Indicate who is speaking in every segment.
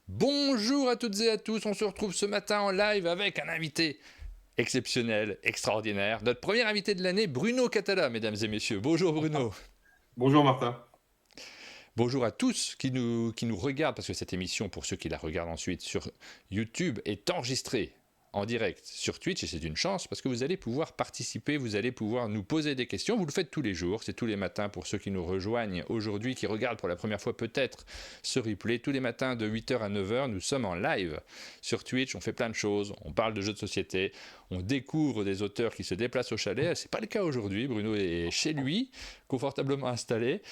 Speaker 1: Bonjour à toutes et à tous, on se retrouve ce matin en live avec un invité exceptionnel, extraordinaire. Notre premier invité de l'année, Bruno Catala, mesdames et messieurs. Bonjour Bruno.
Speaker 2: Bonjour Martin.
Speaker 1: Bonjour à tous qui nous regardent, parce que cette émission, pour ceux qui la regardent ensuite sur YouTube, est enregistrée en direct sur Twitch, et c'est une chance parce que vous allez pouvoir participer, vous allez pouvoir nous poser des questions. Vous le faites tous les jours, c'est tous les matins pour ceux qui nous rejoignent aujourd'hui, qui regardent pour la première fois peut-être ce replay. Tous les matins de 8h à 9h, nous sommes en live sur Twitch, on fait plein de choses, on parle de jeux de société, on découvre des auteurs qui se déplacent au chalet. C'est pas le cas aujourd'hui, Bruno est chez lui, confortablement installé,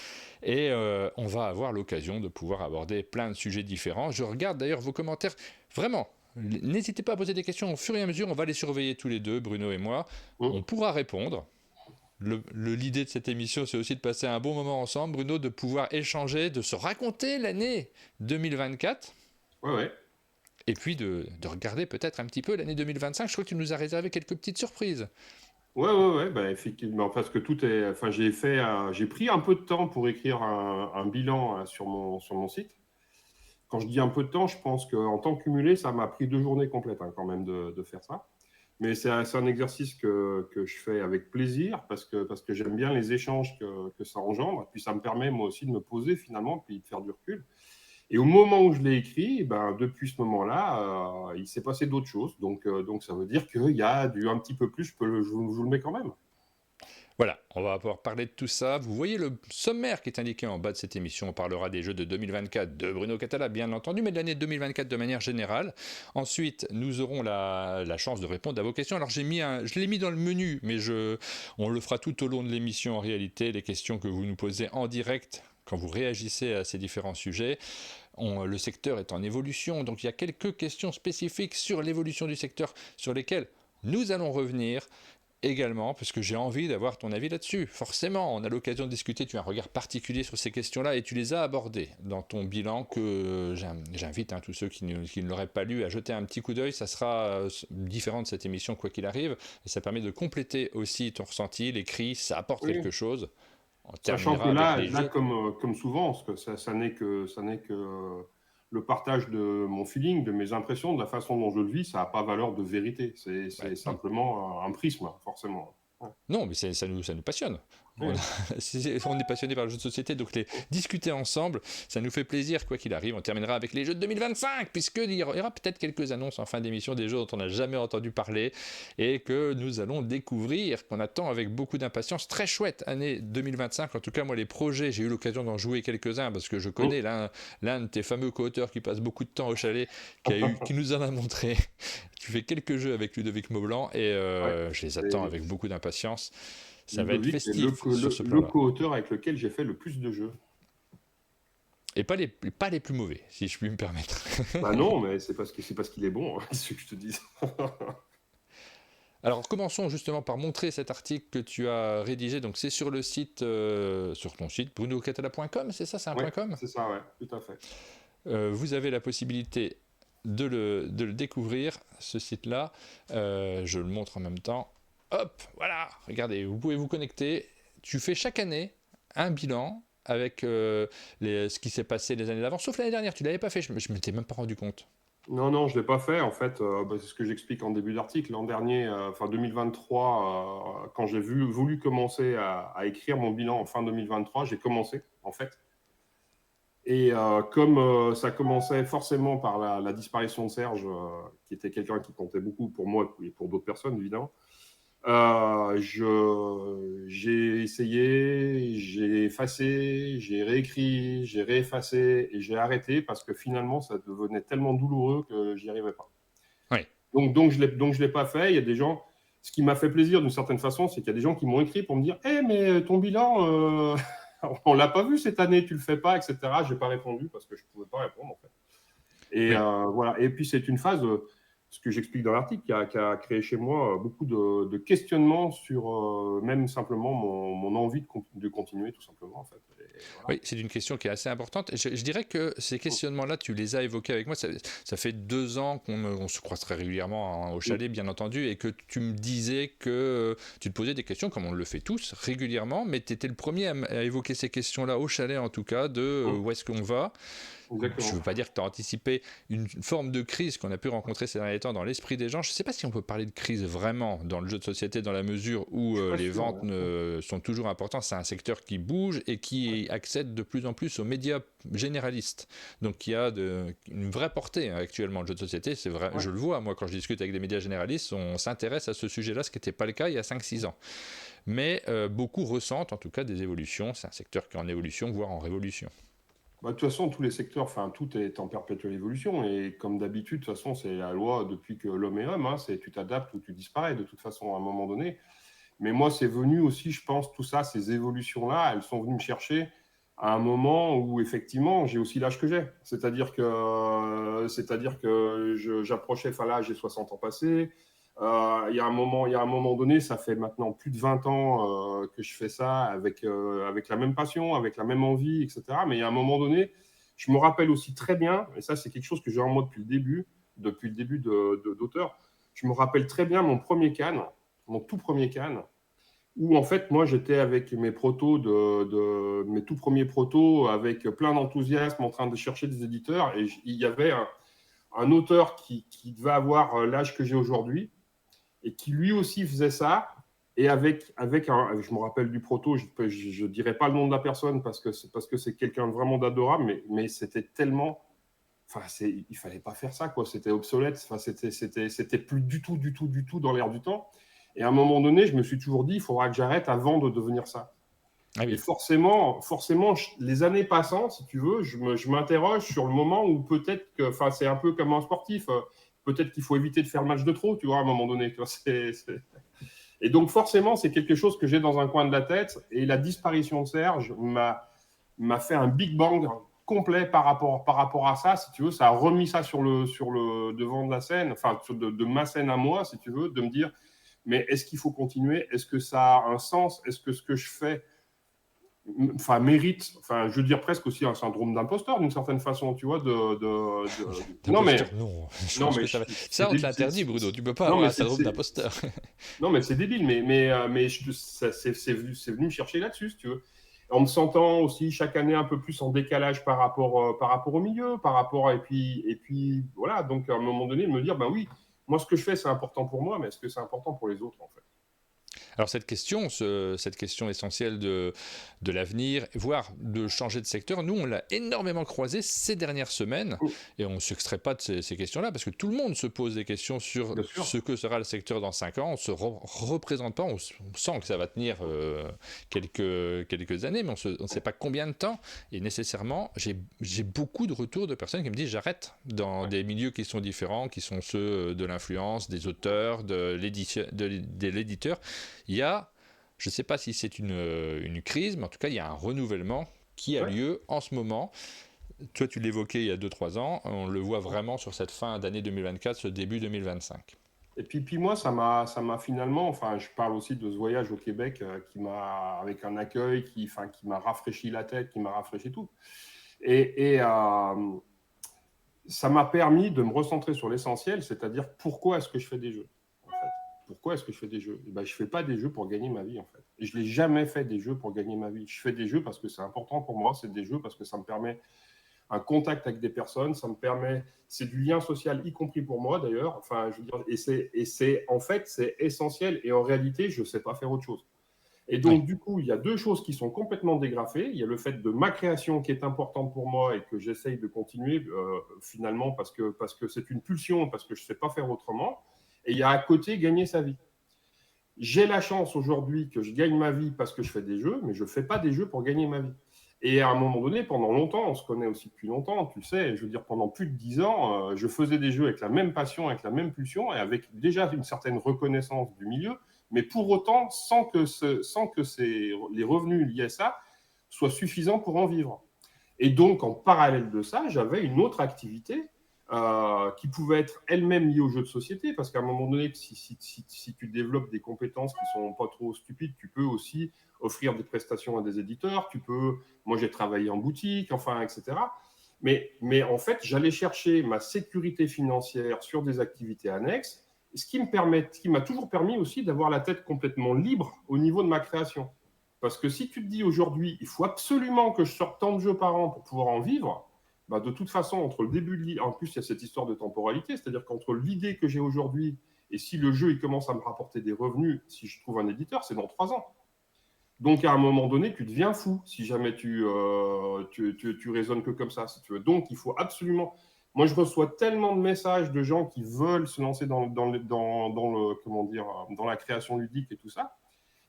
Speaker 1: et on va avoir l'occasion de pouvoir aborder plein de sujets différents. Je regarde d'ailleurs vos commentaires, vraiment. N'hésitez pas à poser des questions au fur et à mesure, on va les surveiller tous les deux, Bruno et moi. On
Speaker 2: Hum.
Speaker 1: pourra répondre. L'idée de cette émission, c'est aussi de passer un bon moment ensemble, Bruno, de pouvoir échanger, de se raconter l'année 2024,
Speaker 2: Ouais, ouais.
Speaker 1: et puis de regarder peut-être un petit peu l'année 2025. Je crois que tu nous as réservé quelques petites surprises.
Speaker 2: Ouais, ouais, ouais, bah, effectivement, parce que tout est. Enfin, j'ai pris un peu de temps pour écrire un bilan sur mon site. Quand je dis un peu de temps, je pense qu'en temps cumulé, ça m'a pris 2 journées complètes hein, quand même de faire ça. Mais c'est un exercice que je fais avec plaisir parce que j'aime bien les échanges que ça engendre. Et puis ça me permet moi aussi de me poser finalement, puis de faire du recul. Et au moment où je l'ai écrit, ben, depuis ce moment-là, il s'est passé d'autres choses. Donc ça veut dire qu'il y a un petit peu plus, je vous le mets quand même.
Speaker 1: Voilà, on va pouvoir parler de tout ça. Vous voyez le sommaire qui est indiqué en bas de cette émission. On parlera des jeux de 2024 de Bruno Catala, bien entendu, mais de l'année 2024 de manière générale. Ensuite, nous aurons la chance de répondre à vos questions. Alors, je l'ai mis dans le menu, mais on le fera tout au long de l'émission en réalité. Les questions que vous nous posez en direct quand vous réagissez à ces différents sujets. Le secteur est en évolution, donc il y a quelques questions spécifiques sur l'évolution du secteur sur lesquelles nous allons revenir également, parce que j'ai envie d'avoir ton avis là-dessus. Forcément, on a l'occasion de discuter, tu as un regard particulier sur ces questions-là, et tu les as abordées dans ton bilan que j'invite tous ceux qui ne l'auraient pas lu à jeter un petit coup d'œil. Ça sera différent de cette émission, quoi qu'il arrive, et ça permet de compléter aussi ton ressenti, l'écrit, ça apporte quelque
Speaker 2: Oui.
Speaker 1: chose. On
Speaker 2: Sachant que
Speaker 1: terminera avec les
Speaker 2: là
Speaker 1: jeux.
Speaker 2: comme souvent, parce que ça n'est que le partage de mon feeling, de mes impressions, de la façon dont je le vis, ça n'a pas valeur de vérité. C'est
Speaker 1: Ouais, non,
Speaker 2: simplement un prisme, forcément. Ouais.
Speaker 1: non, mais ça nous passionne. On,
Speaker 2: Oui.
Speaker 1: on est passionné par le jeu de société, donc discuter ensemble, ça nous fait plaisir, quoi qu'il arrive. On terminera avec les jeux de 2025, puisqu'il y aura peut-être quelques annonces en fin d'émission, des jeux dont on n'a jamais entendu parler, et que nous allons découvrir, qu'on attend avec beaucoup d'impatience. Très chouette année 2025, en tout cas moi les projets, j'ai eu l'occasion d'en jouer quelques-uns, parce que je connais
Speaker 2: Hum.
Speaker 1: l'un de tes fameux co-auteurs qui passe beaucoup de temps au chalet, qui nous en a montré. Tu fais quelques jeux avec Ludovic Maublanc, et
Speaker 2: Ouais.
Speaker 1: je les attends
Speaker 2: Et
Speaker 1: avec beaucoup d'impatience. Ça va être
Speaker 2: Ludovic est le,
Speaker 1: festif
Speaker 2: co-
Speaker 1: sur
Speaker 2: le,
Speaker 1: ce
Speaker 2: le
Speaker 1: plan-là.
Speaker 2: co-auteur avec lequel j'ai fait le plus de jeux.
Speaker 1: Et pas les plus mauvais, si je puis me permettre.
Speaker 2: Bah non, mais c'est parce qu'il est bon, hein, ce que je te dis.
Speaker 1: Alors commençons justement par montrer cet article que tu as rédigé. Donc c'est sur le site, sur ton site, brunocatala.com, c'est ça, c'est un
Speaker 2: Ouais,
Speaker 1: .com.
Speaker 2: c'est ça, ouais, tout à fait.
Speaker 1: Vous avez la possibilité de le découvrir, ce site-là. Je le montre en même temps. Hop, voilà, regardez, vous pouvez vous connecter. Tu fais chaque année un bilan avec ce qui s'est passé les années d'avant, sauf l'année dernière, tu ne l'avais pas fait, je ne m'étais même pas rendu compte.
Speaker 2: Non, non, je ne l'ai pas fait. En fait, bah, c'est ce que j'explique en début d'article. L'an dernier, enfin 2023, quand j'ai voulu commencer à écrire mon bilan en fin 2023, j'ai commencé, en fait. Et comme ça commençait forcément par la disparition de Serge, qui était quelqu'un qui comptait beaucoup pour moi et pour d'autres personnes, évidemment, j'ai essayé, j'ai effacé, j'ai réécrit, j'ai réeffacé et j'ai arrêté parce que finalement, ça devenait tellement douloureux que j'y arrivais pas.
Speaker 1: Oui,
Speaker 2: Donc je l'ai pas fait. Il y a des gens. Ce qui m'a fait plaisir d'une certaine façon, c'est qu'il y a des gens qui m'ont écrit pour me dire, mais ton bilan, on l'a pas vu cette année, tu le fais pas, etc. J'ai pas répondu parce que je pouvais pas répondre en fait. Et
Speaker 1: oui.
Speaker 2: voilà. Et puis c'est une phase, ce que j'explique dans l'article, qui a créé chez moi beaucoup de questionnements sur même simplement mon envie de continuer tout simplement en fait. Et voilà.
Speaker 1: Oui, c'est une question qui est assez importante. Je dirais que ces questionnements-là, tu les as évoqués avec moi. Ça fait 2 ans qu'on se croise très régulièrement au
Speaker 2: Mm.
Speaker 1: chalet, bien entendu, et que tu me disais que tu te posais des questions, comme on le fait tous, régulièrement, mais tu étais le premier à évoquer ces questions-là au chalet, en tout cas, de
Speaker 2: Mm.
Speaker 1: où est-ce qu'on va. Je ne
Speaker 2: exactement.
Speaker 1: veux pas dire que tu as anticipé une forme de crise qu'on a pu rencontrer ces derniers temps dans l'esprit des gens. Je ne sais pas si on peut parler de crise vraiment dans le jeu de société, dans la mesure où
Speaker 2: Je suis pas
Speaker 1: les
Speaker 2: sûr,
Speaker 1: ventes
Speaker 2: ouais.
Speaker 1: sont toujours importantes. C'est un secteur qui bouge et
Speaker 2: Ouais.
Speaker 1: qui accède de plus en plus aux médias généralistes. Donc il y a une vraie portée actuellement le jeu de société. C'est vrai,
Speaker 2: Ouais.
Speaker 1: je le vois, moi, quand je discute avec des médias généralistes, on s'intéresse à ce sujet-là, ce qui n'était pas le cas il y a 5-6 ans. Mais beaucoup ressentent en tout cas des évolutions. C'est un secteur qui est en évolution, voire en révolution.
Speaker 2: Bah, de toute façon, tous les secteurs, enfin, tout est en perpétuelle évolution. Et comme d'habitude, de toute façon, c'est la loi depuis que l'homme est homme. Hein, c'est tu t'adaptes ou tu disparais de toute façon à un moment donné. Mais moi, c'est venu aussi, je pense, tout ça, ces évolutions-là, elles sont venues me chercher à un moment où, effectivement, j'ai aussi l'âge que j'ai. C'est-à-dire que j'approchais, enfin là, j'ai 60 ans passés. Il y a un moment donné, ça fait maintenant plus de 20 ans que je fais ça avec la même passion, avec la même envie, etc. Mais il y a un moment donné, je me rappelle aussi très bien, et ça, c'est quelque chose que j'ai en moi depuis le début d'auteur, je me rappelle très bien mon tout premier can, où en fait, moi, j'étais avec mes protos, mes tout premiers protos, avec plein d'enthousiasme en train de chercher des éditeurs. Et il y avait un auteur qui devait avoir l'âge que j'ai aujourd'hui et qui lui aussi faisait ça. Et je me rappelle du proto, je ne dirais pas le nom de la personne parce que c'est quelqu'un vraiment d'adorable, mais c'était tellement. Enfin, il fallait pas faire ça, quoi. C'était obsolète. Enfin, c'était plus du tout dans l'air du temps. Et à un moment donné, je me suis toujours dit, il faudra que j'arrête avant de devenir ça.
Speaker 1: Ah
Speaker 2: Et
Speaker 1: oui.
Speaker 2: forcément, les années passant, si tu veux, je m'interroge sur le moment où peut-être que, enfin, c'est un peu comme un sportif. Peut-être qu'il faut éviter de faire le match de trop, tu vois, à un moment donné. Tu vois, Et donc, forcément, c'est quelque chose que j'ai dans un coin de la tête. Et la disparition de Serge m'a fait un big bang complet par rapport à ça, si tu veux. Ça a remis ça sur le devant de la scène, enfin, de ma scène à moi, si tu veux, de me dire, mais est-ce qu'il faut continuer? Est-ce que ça a un sens? Est-ce que ce que je fais enfin, mérite, enfin, je veux dire presque aussi un syndrome d'imposteur d'une certaine façon, tu vois, non mais,
Speaker 1: D'imposteur, non. Je
Speaker 2: non
Speaker 1: pense
Speaker 2: mais
Speaker 1: que ça va.
Speaker 2: c'est
Speaker 1: Ça, on te
Speaker 2: débile,
Speaker 1: l'interdit, Bruno. Tu peux pas
Speaker 2: non
Speaker 1: avoir
Speaker 2: mais
Speaker 1: un syndrome d'imposteur.
Speaker 2: non mais c'est débile, mais c'est venu me chercher là-dessus, si tu veux. En me sentant aussi chaque année un peu plus en décalage par rapport au milieu, et puis voilà, donc à un moment donné, me dire, ben oui, moi ce que je fais c'est important pour moi, mais est-ce que c'est important pour les autres en fait?
Speaker 1: Alors cette question essentielle de l'avenir, voire de changer de secteur, nous on l'a énormément croisé ces dernières semaines et on ne s'extrait pas de ces questions-là parce que tout le monde se pose des questions sur
Speaker 2: Bien sûr.
Speaker 1: ce que sera le secteur dans 5 ans. On ne se représente pas, on sent que ça va tenir quelques années, mais on ne sait pas combien de temps. Et nécessairement, j'ai beaucoup de retours de personnes qui me disent j'arrête dans
Speaker 2: Ouais.
Speaker 1: des milieux qui sont différents, qui sont ceux de l'influence, des auteurs, de l'éditeur. Il y a, je ne sais pas si c'est une crise, mais en tout cas, il y a un renouvellement qui a
Speaker 2: Ouais.
Speaker 1: lieu en ce moment. Toi, tu l'évoquais il y a 2-3 ans, on le voit vraiment sur cette fin d'année 2024, ce début 2025.
Speaker 2: Et puis moi, ça m'a finalement, enfin, je parle aussi de ce voyage au Québec avec un accueil qui m'a rafraîchi la tête, qui m'a rafraîchi tout. Et ça m'a permis de me recentrer sur l'essentiel, c'est-à-dire pourquoi est-ce que je fais des jeux, en fait. Pourquoi est-ce que je fais des jeux? Et ben, je ne fais pas des jeux pour gagner ma vie, en fait. Et je n'ai jamais fait des jeux pour gagner ma vie. Je fais des jeux parce que c'est important pour moi, c'est des jeux parce que ça me permet un contact avec des personnes, ça me permet, c'est du lien social, y compris pour moi d'ailleurs. Enfin, je veux dire, en fait, c'est essentiel. Et en réalité, je ne sais pas faire autre chose. Et
Speaker 1: Oui.
Speaker 2: donc, du coup, il y a deux choses qui sont complètement dégrafées. Il y a le fait de ma création qui est importante pour moi et que j'essaye de continuer finalement parce que c'est une pulsion, parce que je ne sais pas faire autrement. Et il y a à côté gagner sa vie. J'ai la chance aujourd'hui que je gagne ma vie parce que je fais des jeux, mais je ne fais pas des jeux pour gagner ma vie. Et à un moment donné, pendant longtemps, on se connaît aussi depuis longtemps, tu le sais, je veux dire, pendant plus de 10 ans, je faisais des jeux avec la même passion, avec la même pulsion, et avec déjà une certaine reconnaissance du milieu, mais pour autant, sans que les revenus liés à ça soient suffisants pour en vivre. Et donc, en parallèle de ça, j'avais une autre activité qui pouvait être elle-même liée aux jeux de société, parce qu'à un moment donné, si tu développes des compétences qui sont pas trop stupides, tu peux aussi offrir des prestations à des éditeurs, moi j'ai travaillé en boutique, enfin, etc. Mais en fait, j'allais chercher ma sécurité financière sur des activités annexes, ce qui m'a toujours permis aussi d'avoir la tête complètement libre au niveau de ma création. Parce que si tu te dis aujourd'hui, il faut absolument que je sorte tant de jeux par an pour pouvoir en vivre, bah, de toute façon, entre le début de l'idée, en plus, il y a cette histoire de temporalité, c'est-à-dire qu'entre l'idée que j'ai aujourd'hui et si le jeu il commence à me rapporter des revenus, si je trouve un éditeur, c'est dans 3 ans. Donc, à un moment donné, tu deviens fou si jamais tu raisonnes que comme ça, si tu veux. Donc, il faut absolument. Moi, je reçois tellement de messages de gens qui veulent se lancer comment dire, dans la création ludique et tout ça,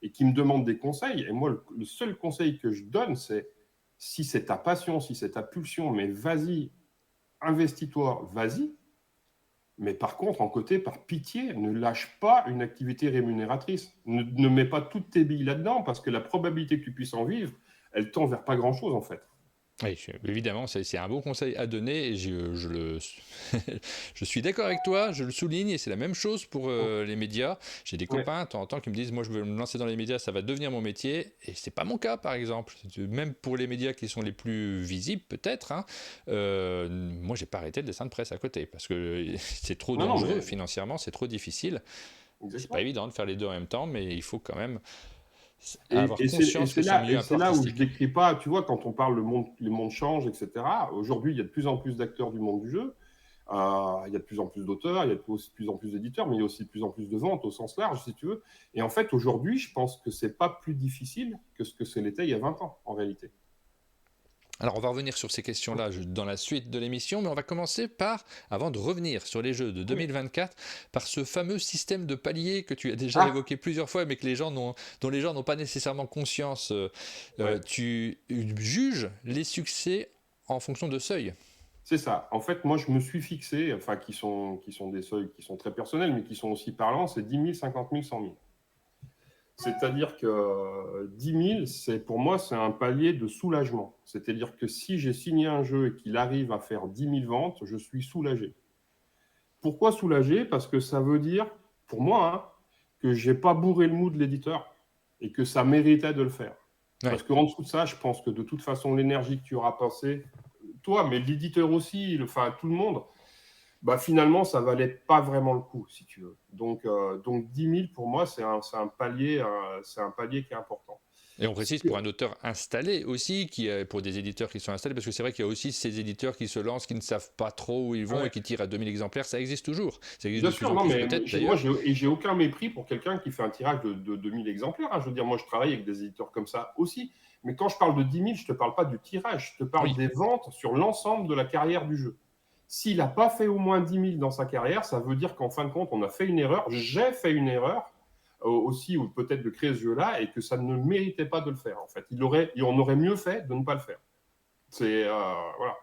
Speaker 2: et qui me demandent des conseils. Et moi, le seul conseil que je donne, c'est si c'est ta passion, si c'est ta pulsion, mais vas-y, investis-toi, vas-y. Mais par contre, en côté, par pitié, ne lâche pas une activité rémunératrice. Ne mets pas toutes tes billes là-dedans parce que la probabilité que tu puisses en vivre, elle tend vers pas grand-chose en fait.
Speaker 1: Oui, évidemment, c'est un bon conseil à donner et je suis d'accord avec toi, je le souligne et c'est la même chose pour les médias. J'ai des copains de temps en temps qui me disent moi je veux me lancer dans les médias, ça va devenir mon métier et c'est pas mon cas par exemple. Même pour les médias qui sont les plus visibles peut-être, hein, moi j'ai pas arrêté le dessin de presse à côté parce que c'est trop dangereux financièrement, c'est trop difficile. Exactement. C'est pas évident de faire les deux en même temps, mais il faut quand même avoir conscience que c'est un milieu un peu artistique.
Speaker 2: C'est là où je ne décris pas, tu vois, quand on parle le monde change, etc. Aujourd'hui, il y a de plus en plus d'acteurs du monde du jeu. Il y a de plus en plus d'auteurs, il y a de plus en plus d'éditeurs, mais il y a aussi de plus en plus de ventes au sens large, si tu veux. Et en fait, aujourd'hui, je pense que ce n'est pas plus difficile que ce que l'était il y a 20 ans, en réalité.
Speaker 1: Alors on va revenir sur ces questions-là dans la suite de l'émission, mais on va commencer par, avant de revenir sur les jeux de 2024, par ce fameux système de paliers que tu as déjà évoqué plusieurs fois, mais que dont les gens n'ont pas nécessairement conscience. Tu juges les succès en fonction de seuils.
Speaker 2: C'est ça. En fait, moi, je me suis fixé, enfin, qui sont des seuils qui sont très personnels, mais qui sont aussi parlants, c'est 10 000, 50 000, 100 000. C'est-à-dire que 10 000, pour moi, c'est un palier de soulagement. C'est-à-dire que si j'ai signé un jeu et qu'il arrive à faire 10 000 ventes, je suis soulagé. Pourquoi soulagé? Parce que ça veut dire, pour moi, hein, que je n'ai pas bourré le mou de l'éditeur et que ça méritait de le faire. Ouais. Parce qu'en dessous de ça, je pense que de toute façon, l'énergie que tu auras passée, toi, mais l'éditeur aussi, enfin tout le monde, bah, finalement, ça ne valait pas vraiment le coup, si tu veux. Donc 10 000, pour moi, c'est un palier qui est important.
Speaker 1: Et on précise pour un auteur installé aussi, pour des éditeurs qui sont installés, parce que c'est vrai qu'il y a aussi ces éditeurs qui se lancent, qui ne savent pas trop où ils vont et qui tirent à 2000 exemplaires. Ça existe toujours. Ça existe
Speaker 2: bien
Speaker 1: de
Speaker 2: sûr,
Speaker 1: plus en plus peut-être d'ailleurs.
Speaker 2: Moi, j'ai aucun mépris pour quelqu'un qui fait un tirage de 2000 exemplaires. Hein. Je veux dire, moi, je travaille avec des éditeurs comme ça aussi. Mais quand je parle de 10 000, je ne te parle pas du tirage. Je te parle des ventes sur l'ensemble de la carrière du jeu. S'il n'a pas fait au moins 10 000 dans sa carrière, ça veut dire qu'en fin de compte, on a fait une erreur. J'ai fait une erreur aussi, ou peut-être de créer ce jeu-là, et que ça ne méritait pas de le faire. En fait, on aurait mieux fait de ne pas le faire. Voilà.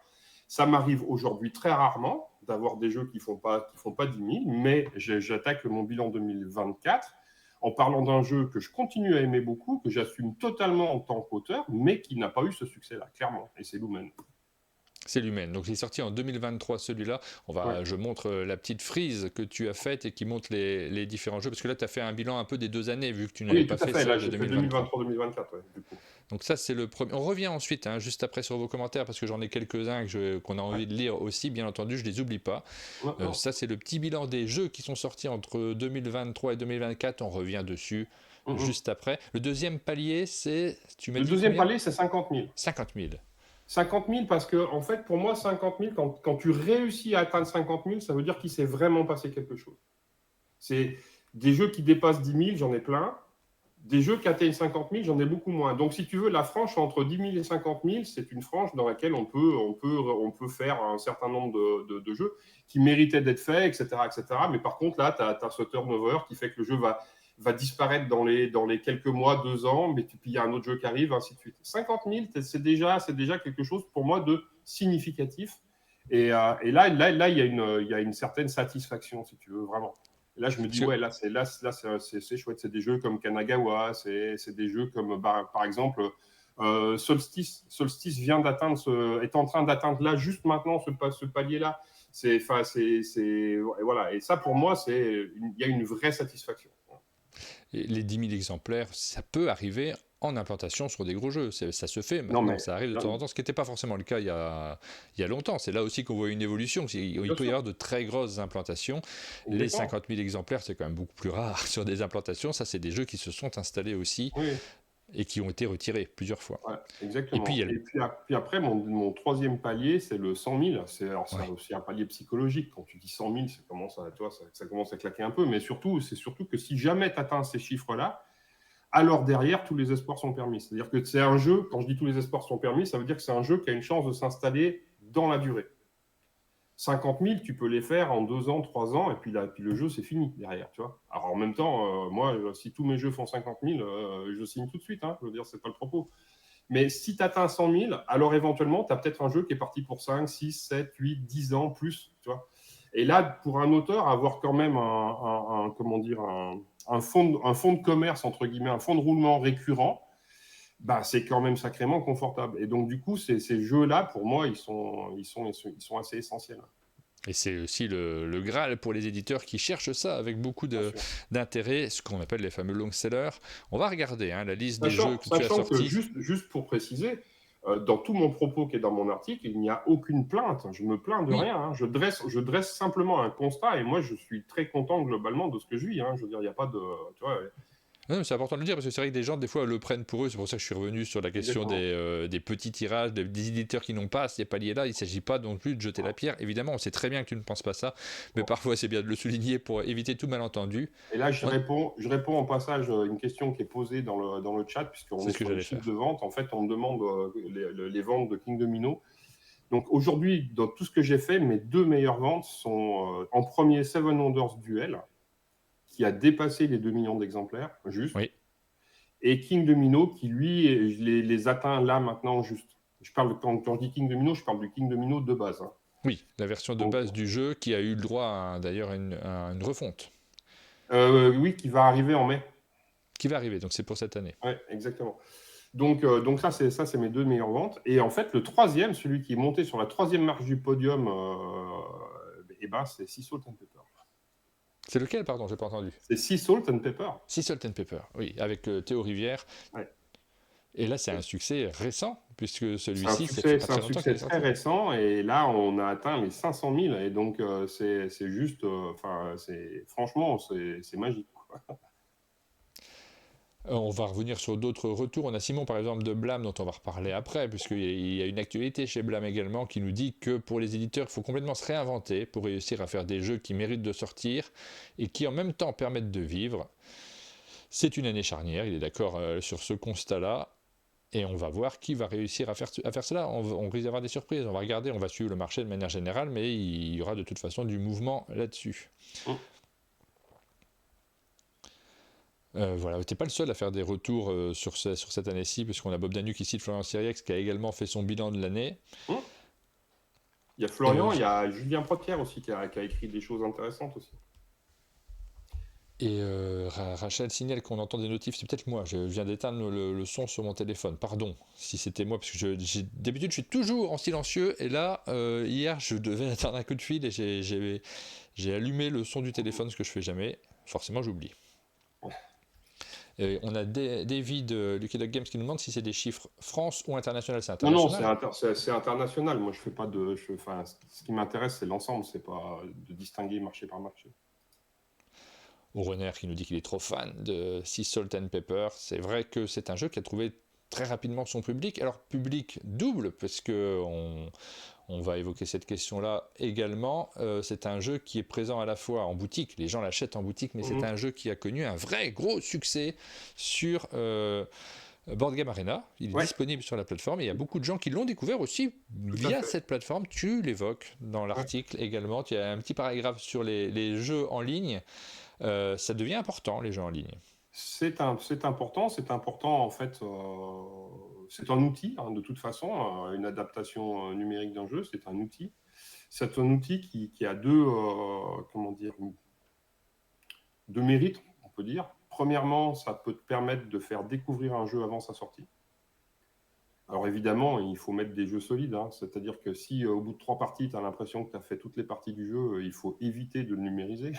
Speaker 2: Ça m'arrive aujourd'hui très rarement d'avoir des jeux qui font pas 10 000, mais j'attaque mon bilan 2024 en parlant d'un jeu que je continue à aimer beaucoup, que j'assume totalement en tant qu'auteur, mais qui n'a pas eu ce succès-là, clairement, et c'est Lumen.
Speaker 1: C'est Lumen. Donc, il est sorti en 2023, celui-là. Je montre la petite frise que tu as faite et qui montre les différents jeux. Parce que là, tu as fait un bilan un peu des 2 années, vu que tu n'avais pas fait ça de
Speaker 2: 2023-2024, du coup.
Speaker 1: Donc ça, c'est le premier. On revient ensuite, juste après, sur vos commentaires, parce que j'en ai quelques-uns qu'on a envie de lire aussi, bien entendu, je ne les oublie pas. Ça, c'est le petit bilan des jeux qui sont sortis entre 2023 et 2024. On revient dessus juste après. Le deuxième palier, c'est...
Speaker 2: Le deuxième palier, c'est 50 000.
Speaker 1: 50 000.
Speaker 2: 50 000 parce que, en fait, pour moi, 50 000, quand tu réussis à atteindre 50 000, ça veut dire qu'il s'est vraiment passé quelque chose. C'est des jeux qui dépassent 10 000, j'en ai plein. Des jeux qui atteignent 50 000, j'en ai beaucoup moins. Donc, si tu veux, la frange entre 10 000 et 50 000, c'est une frange dans laquelle on peut faire un certain nombre de jeux qui méritaient d'être faits, etc., etc. Mais par contre, là, tu as ce turnover qui fait que le jeu va disparaître dans les quelques mois, 2 ans, mais puis il y a un autre jeu qui arrive, ainsi de suite. 50 000, c'est déjà quelque chose pour moi de significatif. Et là, il y a une certaine satisfaction, si tu veux, vraiment. Et là, je me dis, ouais, là, c'est chouette. C'est des jeux comme Kanagawa, c'est des jeux comme, par exemple, Solstice. Solstice est en train d'atteindre là, juste maintenant, ce palier-là. Voilà. Et ça, pour moi, il y a une vraie satisfaction.
Speaker 1: Et les 10 000 exemplaires, ça peut arriver en implantation sur des gros jeux. Ça se fait maintenant, ça arrive de temps en temps, ce qui n'était pas forcément le cas il y a longtemps. C'est là aussi qu'on voit une évolution. Il peut y avoir de très grosses implantations. Les 50 000 exemplaires, c'est quand même beaucoup plus rare sur des implantations. Ça, c'est des jeux qui se sont installés aussi. et qui ont été retirés plusieurs fois.
Speaker 2: Ouais,
Speaker 1: Et puis, il
Speaker 2: exactement.
Speaker 1: y a le...
Speaker 2: Et puis après, mon troisième palier, c'est le 100 000. Alors, c'est
Speaker 1: Ouais.
Speaker 2: aussi un palier psychologique. Quand tu dis 100 000, ça commence à claquer un peu. Mais surtout, c'est surtout que si jamais tu atteins ces chiffres-là, alors derrière, tous les espoirs sont permis. C'est-à-dire que c'est un jeu, quand je dis tous les espoirs sont permis, ça veut dire que c'est un jeu qui a une chance de s'installer dans la durée. 50 000, tu peux les faire en 2 ans, 3 ans, et puis le jeu, c'est fini derrière, tu vois. Alors en même temps, moi, si tous mes jeux font 50 000, je signe tout de suite, hein, je veux dire, c'est pas le propos. Mais si tu atteins 100 000, alors éventuellement, tu as peut-être un jeu qui est parti pour 5, 6, 7, 8, 10 ans plus, tu vois. Et là, pour un auteur, avoir quand même comment dire, un fonds de commerce, entre guillemets, un fonds de roulement récurrent, bah, c'est quand même sacrément confortable. Et donc, du coup, ces jeux-là, pour moi, ils sont assez essentiels.
Speaker 1: Et c'est aussi le Graal pour les éditeurs qui cherchent ça avec beaucoup d'intérêt, ce qu'on appelle les fameux long sellers. On va regarder la liste des jeux que tu as
Speaker 2: Sachant que,
Speaker 1: sortis.
Speaker 2: juste pour préciser, dans tout mon propos qui est dans mon article, il n'y a aucune plainte. Je me plains de
Speaker 1: Oui,
Speaker 2: rien. Hein. Je dresse simplement un constat et moi, je suis très content globalement de ce que je vis. Hein. Je veux dire, il n'y a pas de. Tu vois,
Speaker 1: non, c'est important de le dire parce que c'est vrai que des gens, des fois, le prennent pour eux. C'est pour ça que je suis revenu sur la question
Speaker 2: exactement.
Speaker 1: des petits tirages, des éditeurs qui n'ont pas ces paliers-là. Il ne s'agit pas non plus de jeter la pierre. Évidemment, on sait très bien que tu ne penses pas ça, mais
Speaker 2: Bon.
Speaker 1: parfois c'est bien de le souligner pour éviter tout malentendu.
Speaker 2: Et là,
Speaker 1: On...
Speaker 2: je réponds en passage à une question qui est posée dans le chat, puisqu'on
Speaker 1: C'est
Speaker 2: est
Speaker 1: ce que
Speaker 2: sur les
Speaker 1: j'allais
Speaker 2: chiffres
Speaker 1: faire.
Speaker 2: de vente. En fait, on me demande les ventes de King Domino. Donc aujourd'hui, dans tout ce que j'ai fait, mes 2 meilleures ventes sont en premier Seven Wonders Duel, qui a dépassé les 2 millions d'exemplaires, juste,
Speaker 1: Oui,
Speaker 2: et King Domino, qui lui, les atteint là maintenant, juste. Quand je dis King Domino, je parle du King Domino de base. Hein.
Speaker 1: oui, la version de
Speaker 2: Donc,
Speaker 1: base du jeu qui a eu le droit d'ailleurs à une refonte
Speaker 2: oui, qui va arriver en mai.
Speaker 1: qui va arriver, donc c'est pour cette année.
Speaker 2: Ouais, exactement. Donc ça, c'est mes 2 meilleures ventes. Et en fait, le troisième, celui qui est monté sur la troisième marche du podium, eh ben, c'est Sea Salt and Pepper.
Speaker 1: C'est lequel, pardon, j'ai pas entendu.
Speaker 2: C'est Sea Salt and Pepper.
Speaker 1: Sea Salt and Pepper, oui, avec Théo Rivière.
Speaker 2: Ouais.
Speaker 1: Et là, c'est un succès récent, puisque celui-ci, ça fait
Speaker 2: C'est
Speaker 1: pas
Speaker 2: un
Speaker 1: très longtemps qu'il
Speaker 2: succès
Speaker 1: est
Speaker 2: très
Speaker 1: sorti.
Speaker 2: récent. Et là, on a atteint les 500 000. Et donc, c'est juste, franchement, c'est magique. Quoi.
Speaker 1: On va revenir sur d'autres retours. On a Simon, par exemple, de Blam, dont on va reparler après, puisqu'il y a une actualité chez Blam également qui nous dit que pour les éditeurs, il faut complètement se réinventer pour réussir à faire des jeux qui méritent de sortir et qui en même temps permettent de vivre. C'est une année charnière, il est d'accord sur ce constat-là. Et on va voir qui va réussir à faire cela. On risque d'avoir des surprises. On va regarder, on va suivre le marché de manière générale, mais il y aura de toute façon du mouvement là-dessus. Voilà, t'es pas le seul à faire des retours sur cette année-ci, puisqu'on a Bob Danuc ici de Florian Siriex qui a également fait son bilan de l'année.
Speaker 2: Il y a Florian, il y a Julien Protière aussi qui a écrit des choses intéressantes aussi.
Speaker 1: Et Rachel signale qu'on entend des notifs, c'est peut-être moi, je viens d'éteindre le son sur mon téléphone, pardon si c'était moi, parce que d'habitude je suis toujours en silencieux, et là, hier je devais attendre un coup de fil et j'ai allumé le son du téléphone, ce que je fais jamais, forcément j'oublie. Et on a David de Lucky Duck Games qui nous demande si c'est des chiffres France ou international, c'est international.
Speaker 2: Non, c'est international. Moi, je fais pas de. Ce qui m'intéresse, c'est l'ensemble, c'est pas de distinguer marché par marché.
Speaker 1: Renner qui nous dit qu'il est trop fan de Sea Salt and Pepper. C'est vrai que c'est un jeu qui a trouvé très rapidement son public. Alors, public double, parce que on va évoquer cette question-là également. C'est un jeu qui est présent à la fois en boutique, les gens l'achètent en boutique, mais c'est un jeu qui a connu un vrai gros succès sur Board Game Arena. Il est disponible sur la plateforme et il y a beaucoup de gens qui l'ont découvert aussi via cette plateforme. Tu l'évoques dans l'article également. Tu as un petit paragraphe sur les jeux en ligne. Ça devient important, les jeux en ligne.
Speaker 2: C'est important en fait. C'est un outil, hein, de toute façon. Une adaptation numérique d'un jeu, c'est un outil. C'est un outil qui a deux mérites, on peut dire. Premièrement, ça peut te permettre de faire découvrir un jeu avant sa sortie. Alors évidemment, il faut mettre des jeux solides. Hein. C'est-à-dire que si au bout de 3 parties, tu as l'impression que tu as fait toutes les parties du jeu, il faut éviter de le numériser.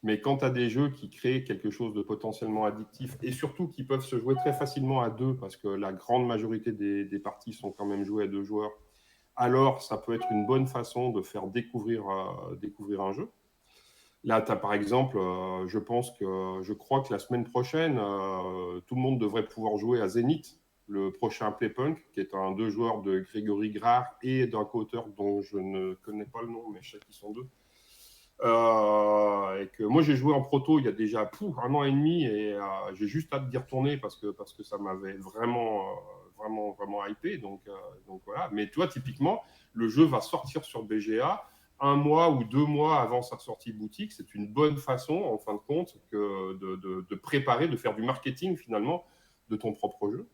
Speaker 2: Mais quand tu as des jeux qui créent quelque chose de potentiellement addictif et surtout qui peuvent se jouer très facilement à 2, parce que la grande majorité des parties sont quand même jouées à 2 joueurs, alors ça peut être une bonne façon de faire découvrir un jeu. Là, tu as par exemple, je crois que la semaine prochaine, tout le monde devrait pouvoir jouer à Zenith, le prochain Playpunk, qui est un deux joueurs de Grégory Grard et d'un co-auteur dont je ne connais pas le nom, mais je sais qu'ils sont deux. Et que moi, j'ai joué en proto il y a déjà un an et demi et j'ai juste hâte d'y retourner parce que ça m'avait vraiment hypé. Donc voilà. Mais toi, typiquement, le jeu va sortir sur BGA un mois ou 2 mois avant sa sortie boutique. C'est une bonne façon, en fin de compte, de préparer, de faire du marketing finalement de ton propre jeu.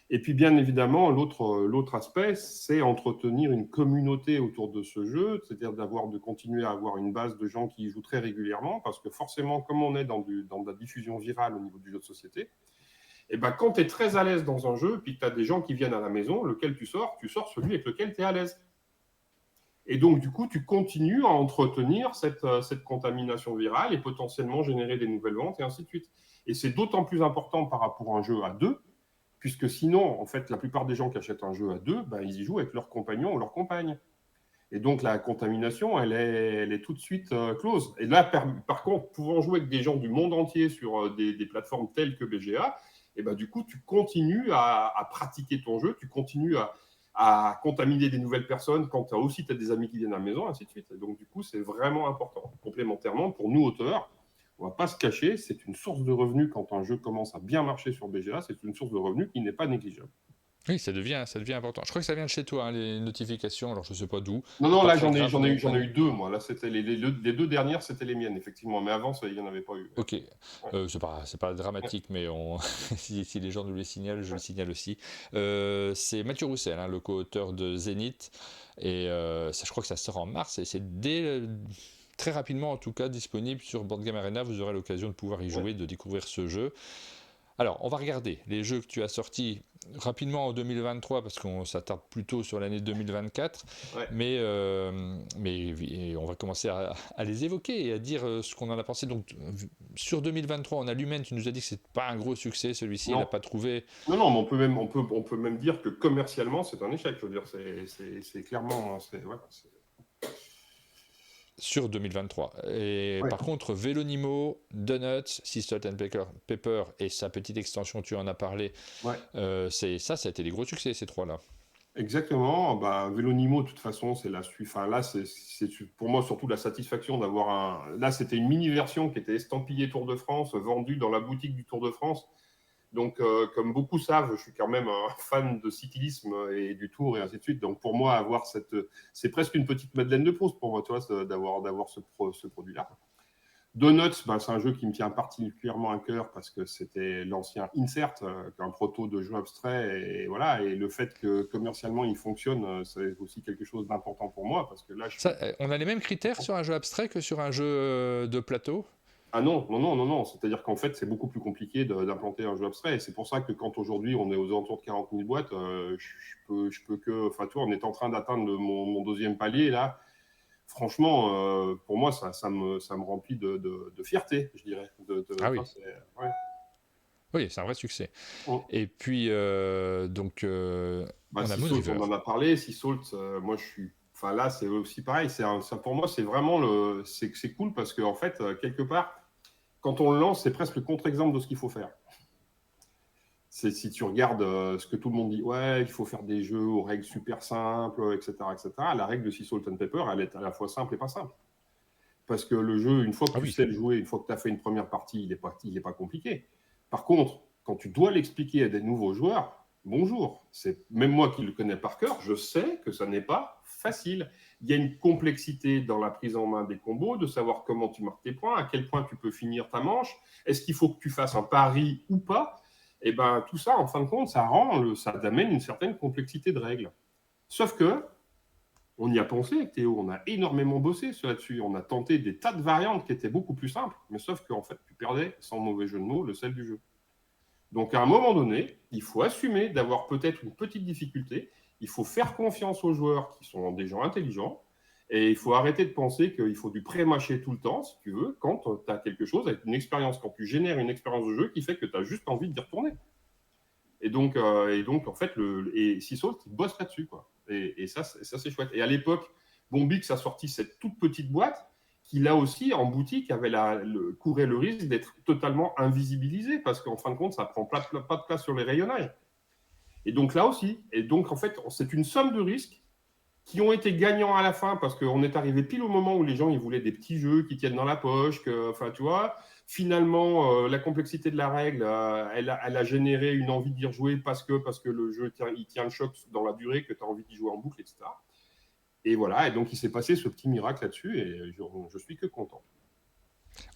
Speaker 2: Et puis, bien évidemment, l'autre aspect, c'est entretenir une communauté autour de ce jeu, c'est-à-dire de continuer à avoir une base de gens qui y jouent très régulièrement, parce que forcément, comme on est dans de la diffusion virale au niveau du jeu de société, et ben, quand tu es très à l'aise dans un jeu, puis que tu as des gens qui viennent à la maison, lequel tu sors celui avec lequel tu es à l'aise. Et donc, du coup, tu continues à entretenir cette contamination virale et potentiellement générer des nouvelles ventes et ainsi de suite. Et c'est d'autant plus important par rapport à un jeu à deux, puisque sinon, en fait, la plupart des gens qui achètent un jeu à deux, ben, ils y jouent avec leur compagnon ou leur compagne. Et donc, la contamination, elle est tout de suite close. Et là, par contre, pouvant jouer avec des gens du monde entier sur des plateformes telles que BGA, et ben, du coup, tu continues à pratiquer ton jeu, tu continues à contaminer des nouvelles personnes quand tu as aussi des amis qui viennent à la maison, ainsi de suite. Et donc, du coup, c'est vraiment important. Complémentairement, pour nous, auteurs, on ne va pas se cacher, c'est une source de revenus quand un jeu commence à bien marcher sur BGA, c'est une source de revenus qui n'est pas négligeable.
Speaker 1: Oui, ça devient important. Je crois que ça vient de chez toi, hein, les notifications, alors je ne sais pas d'où.
Speaker 2: Non,
Speaker 1: C'est
Speaker 2: non,
Speaker 1: pas
Speaker 2: là,
Speaker 1: très grave,
Speaker 2: j'en ai eu deux, moi. Là, c'était les deux dernières, c'était les miennes, effectivement. Mais avant, il n'y en avait pas eu.
Speaker 1: Ok,
Speaker 2: Ouais.
Speaker 1: c'est pas dramatique, mais si les gens nous les signalent, je le signale aussi. C'est Mathieu Roussel, hein, le co-auteur de Zénith, et ça, je crois que ça sort en mars, et c'est très rapidement en tout cas disponible sur Board Game Arena. Vous aurez l'occasion de pouvoir y jouer, de découvrir ce jeu. Alors, on va regarder les jeux que tu as sortis rapidement en 2023 parce qu'on s'attarde plutôt sur l'année 2024,
Speaker 2: Ouais.
Speaker 1: mais on va commencer à les évoquer et à dire ce qu'on en a pensé. Donc, sur 2023, on a Lumen, tu nous as dit que c'est pas un gros succès, celui-ci, il n'a
Speaker 2: Non.
Speaker 1: pas trouvé.
Speaker 2: Non, mais on peut même dire que commercialement, c'est un échec. Je veux dire, c'est clairement.
Speaker 1: Sur 2023. Et
Speaker 2: Ouais.
Speaker 1: par contre, Vélonimo, Donuts, Sea Salt and Pepper et sa petite extension, tu en as parlé,
Speaker 2: Ouais.
Speaker 1: ça a été des gros succès, ces trois-là.
Speaker 2: Exactement. Bah, Vélonimo, de toute façon, c'est enfin, là, c'est pour moi surtout la satisfaction d'avoir un. Là, c'était une mini version qui était estampillée Tour de France, vendue dans la boutique du Tour de France. Donc, comme beaucoup savent, je suis quand même un fan de cyclisme et du Tour et ainsi de suite. Donc, pour moi, c'est presque une petite Madeleine de Proust pour moi, tu vois, d'avoir ce produit-là. Donuts, c'est un jeu qui me tient particulièrement à cœur parce que c'était l'ancien Insert, un proto de jeu abstrait. Et voilà, et le fait que commercialement il fonctionne, c'est aussi quelque chose d'important pour moi parce que là,
Speaker 1: On a les mêmes critères sur un jeu abstrait que sur un jeu de plateau.
Speaker 2: Ah non. C'est-à-dire qu'en fait, c'est beaucoup plus compliqué d'implanter un jeu abstrait. Et c'est pour ça que quand aujourd'hui on est aux alentours de 40 000 boîtes, je peux que. Enfin, toi, on est en train d'atteindre mon deuxième palier là. Franchement, pour moi, ça me remplit de fierté, je dirais.
Speaker 1: Ah oui.
Speaker 2: Ouais.
Speaker 1: Oui, c'est un vrai succès.
Speaker 2: On,
Speaker 1: Et puis, donc, on a
Speaker 2: Sea Salt,
Speaker 1: Moonriver.
Speaker 2: on en a parlé. Sea Salt, moi, je suis. Enfin, là, c'est aussi pareil. Pour moi, c'est vraiment le. C'est cool parce qu'en fait, quelque part, quand on le lance, c'est presque le contre-exemple de ce qu'il faut faire. Si tu regardes ce que tout le monde dit, ouais, il faut faire des jeux aux règles super simples, etc. La règle de Sea Salt and Pepper, elle est à la fois simple et pas simple. Parce que le jeu, une fois que
Speaker 1: Ah
Speaker 2: tu
Speaker 1: oui.
Speaker 2: sais le jouer, une fois que tu as fait une première partie, il est pas compliqué. Par contre, quand tu dois l'expliquer à des nouveaux joueurs, bonjour, c'est même moi qui le connais par cœur, je sais que ça n'est pas facile. Il y a une complexité dans la prise en main des combos, de savoir comment tu marques tes points, à quel point tu peux finir ta manche, est-ce qu'il faut que tu fasses un pari ou pas. Et ben tout ça, en fin de compte, ça amène une certaine complexité de règles. Sauf que on y a pensé avec Théo, on a énormément bossé là-dessus, on a tenté des tas de variantes qui étaient beaucoup plus simples, mais sauf qu'en fait, tu perdais, sans mauvais jeu de mots, le sel du jeu. Donc à un moment donné, il faut assumer d'avoir peut-être une petite difficulté, il faut faire confiance aux joueurs qui sont des gens intelligents, et il faut arrêter de penser qu'il faut du pré-mâcher tout le temps, si tu veux, quand tu as quelque chose avec une expérience, quand tu génères une expérience de jeu qui fait que tu as juste envie d'y retourner. Et donc, en fait, Sea Salt, il bosse là-dessus, quoi. Et ça, c'est chouette. Et à l'époque, Bombix a sorti cette toute petite boîte qui là aussi, en boutique, courait le risque d'être totalement invisibilisé, parce qu'en fin de compte, ça prend pas de place sur les rayonnages. Et donc là aussi, et donc en fait, c'est une somme de risques qui ont été gagnants à la fin, parce qu'on est arrivé pile au moment où les gens ils voulaient des petits jeux qui tiennent dans la poche, enfin tu vois, finalement la complexité de la règle, elle a généré une envie d'y rejouer parce que le jeu il tient le choc dans la durée, que tu as envie d'y jouer en boucle, etc. Et voilà, et donc il s'est passé ce petit miracle là-dessus, et je suis que content.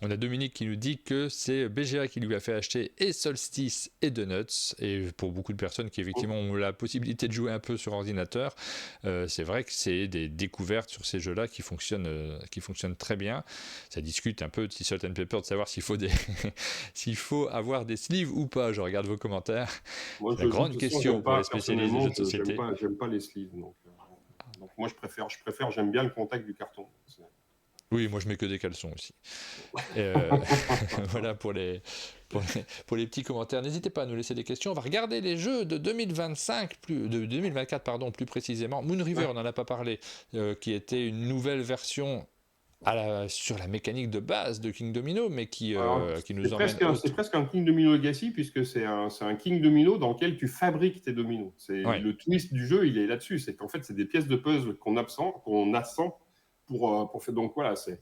Speaker 1: On a Dominique qui nous dit que c'est BGA qui lui a fait acheter et Solstice et Donuts. Et pour beaucoup de personnes qui effectivement ont la possibilité de jouer un peu sur ordinateur, c'est vrai que c'est des découvertes sur ces jeux-là qui fonctionnent très bien. Ça discute un peu de Salt and Pepper, de savoir s'il faut, s'il faut avoir des sleeves ou pas. Je regarde vos commentaires.
Speaker 2: Moi,
Speaker 1: C'est la grande question pour les spécialistes des jeux de société.
Speaker 2: J'aime pas les sleeves. Donc moi, j'aime bien le contact du carton.
Speaker 1: Oui, moi je mets que des caleçons aussi. Voilà pour les petits commentaires. N'hésitez pas à nous laisser des questions. On va regarder les jeux de 2024 pardon, plus précisément. Moon River, on n'en a pas parlé, qui était une nouvelle version sur la mécanique de base de King Domino, mais qui nous emmène...
Speaker 2: C'est presque un King Domino Legacy, puisque c'est un King Domino dans lequel tu fabriques tes dominos. Le twist du jeu, il est là-dessus. C'est qu'en fait, c'est des pièces de puzzle qu'on assemble pour faire. Donc voilà, c'est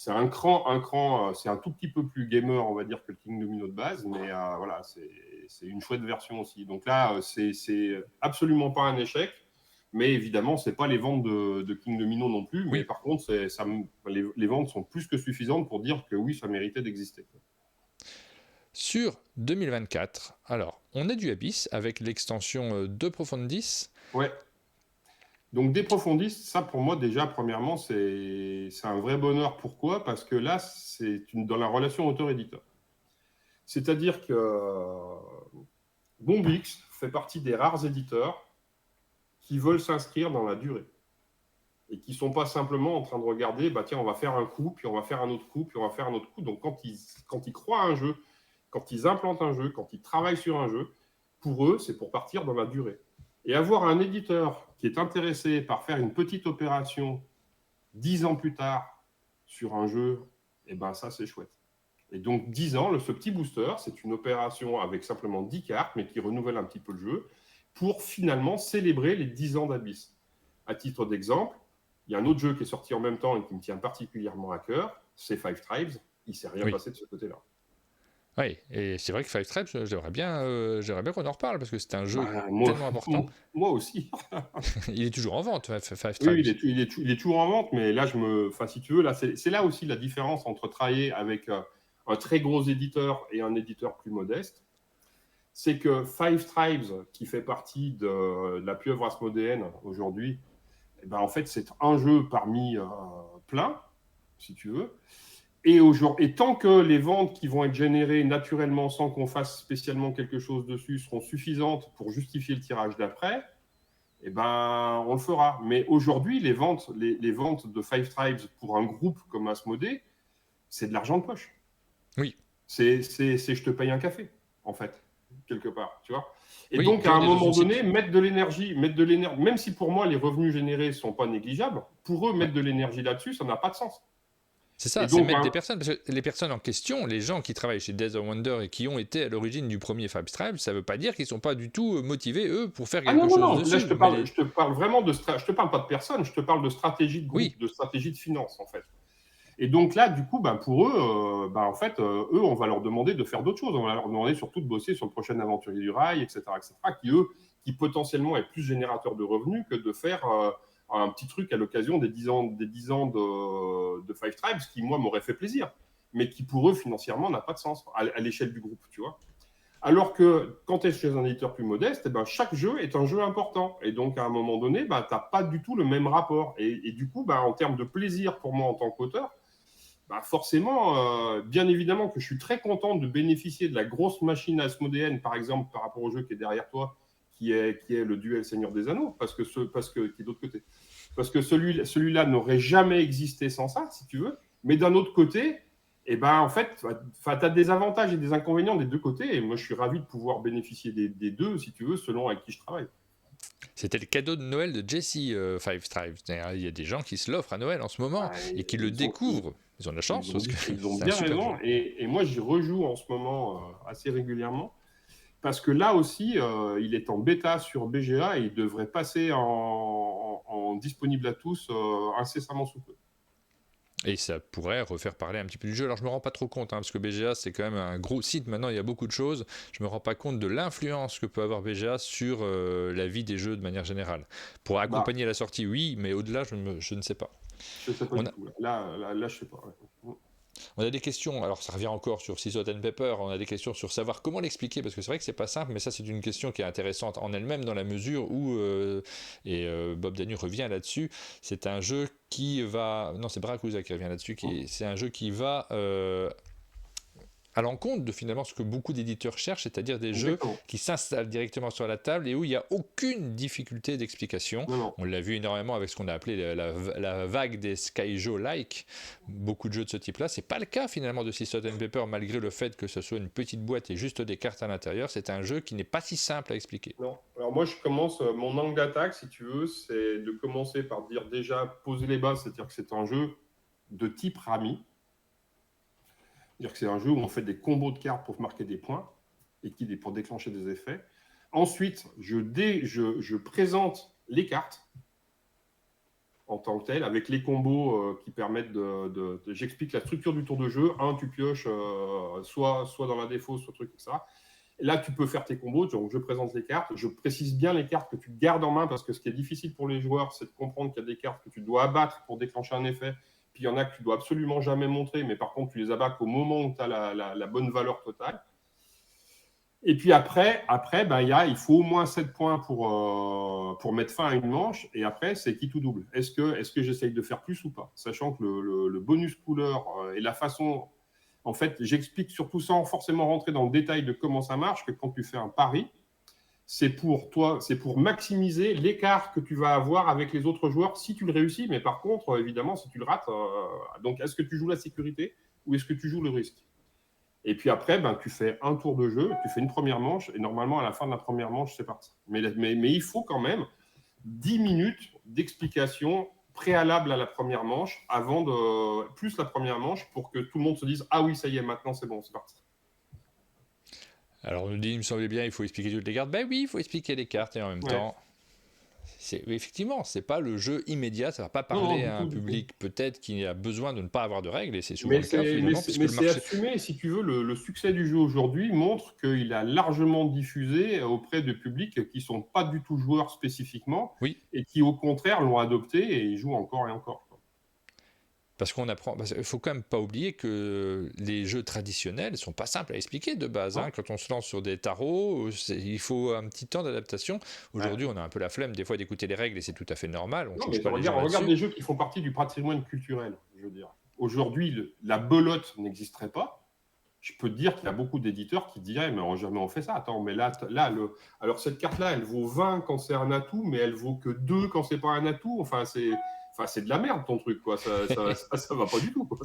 Speaker 2: un cran, c'est un tout petit peu plus gamer, on va dire, que le King Domino de base, mais voilà, c'est une chouette version aussi. Donc là, c'est absolument pas un échec. Mais évidemment, ce n'est pas les ventes de King Domino non plus. Mais par contre, les ventes sont plus que suffisantes pour dire que oui, ça méritait d'exister.
Speaker 1: Sur 2024, alors, on a du Abyss avec l'extension De Profundis.
Speaker 2: Ouais. Donc, De Profundis, ça pour moi, déjà, premièrement, c'est un vrai bonheur. Pourquoi ? Parce que là, c'est dans la relation auteur-éditeur. C'est-à-dire que Bombix fait partie des rares éditeurs qui veulent s'inscrire dans la durée et qui ne sont pas simplement en train de regarder, bah tiens, on va faire un coup, puis on va faire un autre coup, puis on va faire un autre coup. Donc, quand ils croient à un jeu, quand ils implantent un jeu, quand ils travaillent sur un jeu, pour eux, c'est pour partir dans la durée. Et avoir un éditeur qui est intéressé par faire une petite opération 10 ans plus tard sur un jeu, eh ben ça, c'est chouette. Et donc, 10 ans, ce petit booster, c'est une opération avec simplement 10 cartes, mais qui renouvelle un petit peu le jeu, pour finalement célébrer les 10 ans d'Abyss. À titre d'exemple, il y a un autre jeu qui est sorti en même temps et qui me tient particulièrement à cœur, c'est Five Tribes. Il ne s'est rien passé de ce côté-là.
Speaker 1: Oui, et c'est vrai que Five Tribes, j'aimerais bien qu'on en reparle, parce que c'est un jeu tellement important.
Speaker 2: Moi aussi.
Speaker 1: Il est toujours en vente, Five Tribes.
Speaker 2: Oui, il est toujours en vente, mais là, si tu veux, là, c'est là aussi la différence entre travailler avec un très gros éditeur et un éditeur plus modeste. C'est que Five Tribes, qui fait partie de la pieuvre asmodéenne aujourd'hui, eh ben, en fait, c'est un jeu parmi plein, si tu veux. Et tant que les ventes qui vont être générées naturellement sans qu'on fasse spécialement quelque chose dessus seront suffisantes pour justifier le tirage d'après, eh ben, on le fera. Mais aujourd'hui, les ventes de Five Tribes pour un groupe comme Asmodée, c'est de l'argent de poche.
Speaker 1: Oui.
Speaker 2: C'est je te paye un café, en fait, quelque part, tu vois. Et donc, à un moment donné, mettre de l'énergie, même si pour moi, les revenus générés ne sont pas négligeables, pour eux, mettre de l'énergie là-dessus, ça n'a pas de sens.
Speaker 1: C'est ça, c'est mettre des personnes, parce que les personnes en question, les gens qui travaillent chez Days of Wonder et qui ont été à l'origine du premier Five Tribes, ça ne veut pas dire qu'ils ne sont pas du tout motivés, eux, pour faire quelque chose dessus.
Speaker 2: Là, je te parle vraiment je te parle pas de personnes, je te parle de stratégie de groupe, de stratégie de finance, en fait. Et donc là, du coup, pour eux, en fait, eux, on va leur demander de faire d'autres choses. On va leur demander surtout de bosser sur le prochain aventurier du rail, etc., qui potentiellement est plus générateur de revenus que de faire un petit truc à l'occasion des 10 ans de Five Tribes, qui, moi, m'aurait fait plaisir, mais qui, pour eux, financièrement, n'a pas de sens à l'échelle du groupe, tu vois. Alors que quand tu es chez un éditeur plus modeste, chaque jeu est un jeu important. Et donc, à un moment donné, tu n'as pas du tout le même rapport. Et du coup, en termes de plaisir pour moi en tant qu'auteur, forcément, bien évidemment que je suis très content de bénéficier de la grosse machine asmodéenne, par exemple, par rapport au jeu qui est derrière toi, qui est le duel Seigneur des Anneaux, qui est d'autre côté. Parce que celui-là n'aurait jamais existé sans ça, si tu veux. Mais d'un autre côté, en fait, tu as des avantages et des inconvénients des deux côtés. Et moi, je suis ravi de pouvoir bénéficier des deux, si tu veux, selon avec qui je travaille.
Speaker 1: C'était le cadeau de Noël de Jesse, Five Tribes. Il y a des gens qui se l'offrent à Noël en ce moment et qui le découvrent. Ils ont de la chance parce que
Speaker 2: Ils ont
Speaker 1: c'est un
Speaker 2: bien
Speaker 1: super jeu.
Speaker 2: raison. Et moi, j'y rejoue en ce moment assez régulièrement. Parce que là aussi, il est en bêta sur BGA et il devrait passer en disponible à tous incessamment sous peu.
Speaker 1: Et ça pourrait refaire parler un petit peu du jeu. Alors je me rends pas trop compte, parce que BGA c'est quand même un gros site, maintenant il y a beaucoup de choses. Je me rends pas compte de l'influence que peut avoir BGA sur la vie des jeux de manière générale. Pour
Speaker 2: Bah,
Speaker 1: accompagner la sortie, oui, mais au-delà, je ne sais pas.
Speaker 2: je ne sais pas
Speaker 1: On
Speaker 2: du
Speaker 1: a,
Speaker 2: tout. Là, je ne sais pas. Ouais.
Speaker 1: on a des questions, alors ça revient encore sur Salt and Pepper, on a des questions sur savoir comment l'expliquer, parce que c'est vrai que c'est pas simple, mais ça c'est une question qui est intéressante en elle-même dans la mesure où, Bob Danu revient là-dessus, c'est un jeu qui va... Non, c'est Baracusa qui revient là-dessus, c'est un jeu qui va à l'encontre de finalement ce que beaucoup d'éditeurs cherchent, c'est-à-dire des jeux
Speaker 2: Exactement.
Speaker 1: qui s'installent directement sur la table et où il n'y a aucune difficulté d'explication.
Speaker 2: Non, non.
Speaker 1: On l'a vu énormément avec ce qu'on a appelé la vague des Skyjo-like, beaucoup de jeux de ce type-là. C'est pas le cas finalement de Salt and Pepper, malgré le fait que ce soit une petite boîte et juste des cartes à l'intérieur. C'est un jeu qui n'est pas si simple à expliquer.
Speaker 2: Non. Alors moi, je commence, mon angle d'attaque, si tu veux, c'est de commencer par dire déjà, poser les bases, c'est-à-dire que c'est un jeu de type Rami. C'est-à-dire que c'est un jeu où on fait des combos de cartes pour marquer des points et pour déclencher des effets. Ensuite, je présente les cartes en tant que telles, avec les combos qui permettent j'explique la structure du tour de jeu. Tu pioches soit dans la défaut, soit truc, etc. Et là, tu peux faire tes combos. Donc, je présente les cartes. Je précise bien les cartes que tu gardes en main parce que ce qui est difficile pour les joueurs, c'est de comprendre qu'il y a des cartes que tu dois abattre pour déclencher un effet. Puis il y en a que tu dois absolument jamais montrer, mais par contre, tu les abats qu'au moment où tu as la bonne valeur totale. Et puis après il faut au moins 7 points pour mettre fin à une manche. Et après, c'est qui tout double. Est-ce que j'essaye de faire plus ou pas? Sachant que le bonus couleur et la façon... En fait, j'explique surtout sans forcément rentrer dans le détail de comment ça marche, que quand tu fais un pari, c'est pour maximiser l'écart que tu vas avoir avec les autres joueurs si tu le réussis. Mais par contre, évidemment, si tu le rates, donc est-ce que tu joues la sécurité ou est-ce que tu joues le risque? Et puis après, tu fais un tour de jeu, tu fais une première manche, et normalement, à la fin de la première manche, c'est parti. Mais il faut quand même 10 minutes d'explication préalable à la première manche, plus la première manche, pour que tout le monde se dise « Ah oui, ça y est, maintenant c'est bon, c'est parti ».
Speaker 1: Alors on nous dit, il me semblait bien, il faut expliquer toutes les cartes. Ben oui, il faut expliquer les cartes et en même temps... Effectivement, c'est pas le jeu immédiat, ça va pas
Speaker 2: Non,
Speaker 1: parler
Speaker 2: du
Speaker 1: à un
Speaker 2: tout, du tout.
Speaker 1: public peut-être qui a besoin de ne pas avoir de règles, et c'est souvent
Speaker 2: Mais
Speaker 1: le cas finalement, puisque le
Speaker 2: c'est
Speaker 1: marché...
Speaker 2: assumé, si tu veux, le succès du jeu aujourd'hui montre qu'il a largement diffusé auprès de publics qui ne sont pas du tout joueurs spécifiquement
Speaker 1: Oui,
Speaker 2: et qui, au contraire, l'ont adopté et ils jouent encore et encore.
Speaker 1: parce qu'on apprend... Il faut quand même pas oublier que les jeux traditionnels sont pas simples à expliquer de base.
Speaker 2: Non.
Speaker 1: Quand on se lance sur des tarots, il faut un petit temps d'adaptation. Aujourd'hui, on a un peu la flemme des fois d'écouter les règles et c'est tout à fait normal, on ne
Speaker 2: Non,
Speaker 1: change
Speaker 2: mais
Speaker 1: pas les gens
Speaker 2: regarde
Speaker 1: là-dessus.
Speaker 2: des jeux qui font partie du patrimoine culturel, je veux dire. Aujourd'hui, la belote n'existerait pas. Je peux te dire qu'il y a beaucoup d'éditeurs qui diraient, mais jamais on fait ça. Attends, mais alors cette carte-là, elle vaut 20 quand c'est un atout, mais elle vaut que 2 quand c'est pas un atout. Enfin, c'est de la merde ton truc, quoi. Ça va pas du tout, quoi.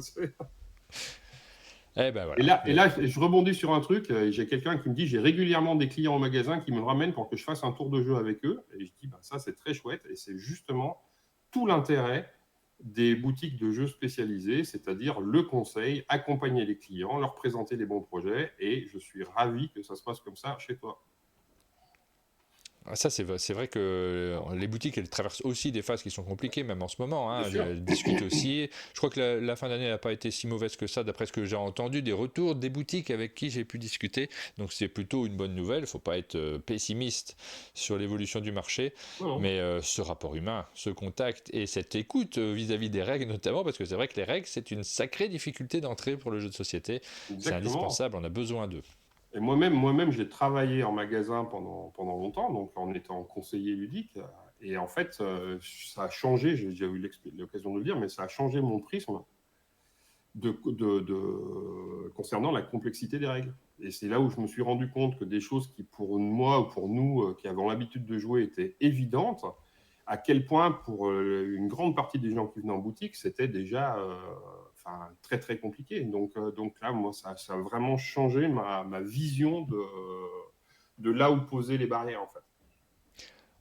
Speaker 1: Eh ben
Speaker 2: Et
Speaker 1: voilà.
Speaker 2: là, je rebondis sur un truc. J'ai quelqu'un qui me dit, j'ai régulièrement des clients au magasin qui me ramènent pour que je fasse un tour de jeu avec eux. Et je dis, ça, c'est très chouette. Et c'est justement tout l'intérêt des boutiques de jeux spécialisées, c'est-à-dire le conseil, accompagner les clients, leur présenter les bons projets. Et je suis ravi que ça se passe comme ça chez toi.
Speaker 1: Ça, c'est vrai que les boutiques, elles traversent aussi des phases qui sont compliquées, même en ce moment.
Speaker 2: Bien sûr.
Speaker 1: Elles discutent aussi. Je crois que la fin d'année n'a pas été si mauvaise que ça, d'après ce que j'ai entendu, des retours des boutiques avec qui j'ai pu discuter. Donc, c'est plutôt une bonne nouvelle. Il ne faut pas être pessimiste sur l'évolution du marché.
Speaker 2: Non.
Speaker 1: Mais ce rapport humain, ce contact et cette écoute vis-à-vis des règles, notamment, parce que c'est vrai que les règles, c'est une sacrée difficulté d'entrée pour le jeu de société. C'est
Speaker 2: Exactement.
Speaker 1: indispensable, on a besoin d'eux.
Speaker 2: Et moi-même, j'ai travaillé en magasin pendant longtemps, donc en étant conseiller ludique. Et en fait, ça a changé, j'ai déjà eu l'occasion de le dire, mais ça a changé mon prisme concernant la complexité des règles. Et c'est là où je me suis rendu compte que des choses qui, pour moi ou pour nous, qui avons l'habitude de jouer, étaient évidentes, à quel point, pour une grande partie des gens qui venaient en boutique, c'était déjà très, très compliqué. Donc là, moi, ça a vraiment changé ma vision de là où poser les barrières, en fait.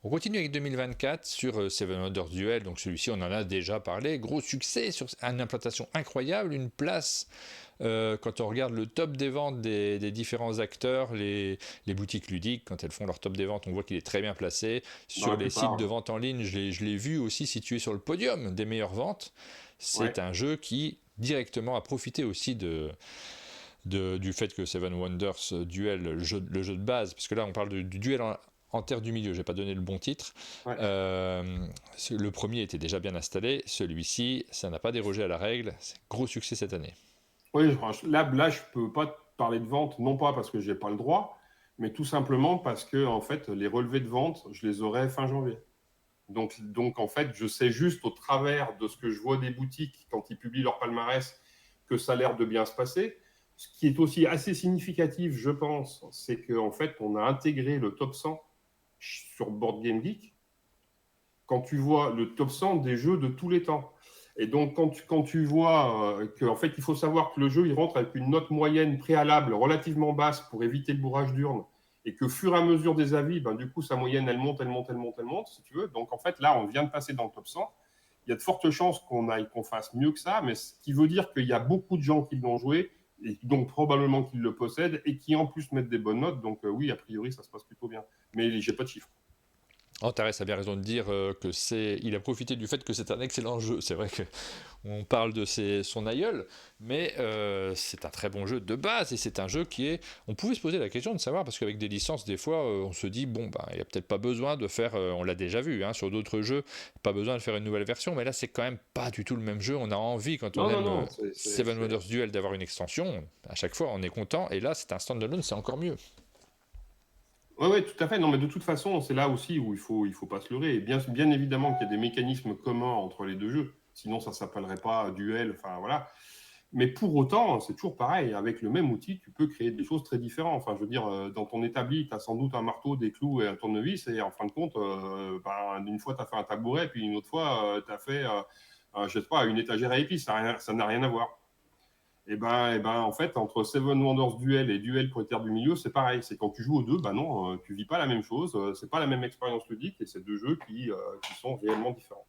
Speaker 1: On continue avec 2024 sur Seven Wonders Duel, donc celui-ci on en a déjà parlé, gros succès sur une implantation incroyable, une place quand on regarde le top des ventes des différents acteurs, les boutiques ludiques, quand elles font leur top des ventes, on voit qu'il est très bien placé. Sur les sites de vente en ligne, je l'ai vu aussi situé sur le podium des meilleures ventes. C'est un jeu qui directement a profité aussi du fait que Seven Wonders Duel, le jeu de base, parce que là on parle du duel en terre du milieu, je n'ai pas donné le bon titre. Le premier était déjà bien installé, celui-ci, ça n'a pas dérogé à la règle, c'est gros succès cette année.
Speaker 2: Oui, là je ne peux pas te parler de vente, non pas parce que je n'ai pas le droit, mais tout simplement parce que en fait, les relevés de vente, je les aurai fin janvier. Donc, en fait, je sais juste au travers de ce que je vois des boutiques quand ils publient leur palmarès que ça a l'air de bien se passer. Ce qui est aussi assez significatif, je pense, c'est qu'en fait, on a intégré le top 100 sur Board Game Geek. Quand tu vois le top 100 des jeux de tous les temps. Et donc, quand tu vois qu'en fait, il faut savoir que le jeu, il rentre avec une note moyenne préalable relativement basse pour éviter le bourrage d'urne, et que, fur et à mesure des avis, du coup, sa moyenne, elle monte, si tu veux. Donc, en fait, là, on vient de passer dans le top 100. Il y a de fortes chances qu'on fasse mieux que ça, mais ce qui veut dire qu'il y a beaucoup de gens qui l'ont joué, et donc probablement qu'ils le possèdent, et qui en plus mettent des bonnes notes. Donc, oui, a priori, ça se passe plutôt bien. Mais j'ai pas de chiffres.
Speaker 1: Antares a bien raison de dire qu'il a profité du fait que c'est un excellent jeu. C'est vrai qu'on parle de son aïeul, mais c'est un très bon jeu de base et c'est un jeu qui est... On pouvait se poser la question de savoir, parce qu'avec des licences, des fois, on se dit, il n'y a peut-être pas besoin de faire... on l'a déjà vu sur d'autres jeux, pas besoin de faire une nouvelle version, mais là, c'est quand même pas du tout le même jeu. On a envie, quand on aime Seven Wonders Duel, d'avoir une extension. À chaque fois, on est content, et là, c'est un standalone, c'est encore mieux.
Speaker 2: Oui, tout à fait. Non, mais de toute façon, c'est là aussi où il faut pas se leurrer. Et bien évidemment qu'il y a des mécanismes communs entre les deux jeux. Sinon, ça ne s'appellerait pas duel. Enfin, voilà. Mais pour autant, c'est toujours pareil. Avec le même outil, tu peux créer des choses très différentes. Enfin, je veux dire, dans ton établi, tu as sans doute un marteau, des clous et un tournevis. Et en fin de compte, une fois, tu as fait un tabouret. Puis une autre fois, tu as fait, je sais pas, une étagère à épices. Ça n'a rien à voir. Et en fait, entre Seven Wonders Duel et Duel pour les terres du milieu, c'est pareil. C'est quand tu joues aux deux, non, tu vis pas la même chose. C'est pas la même expérience ludique et c'est deux jeux qui sont réellement différents.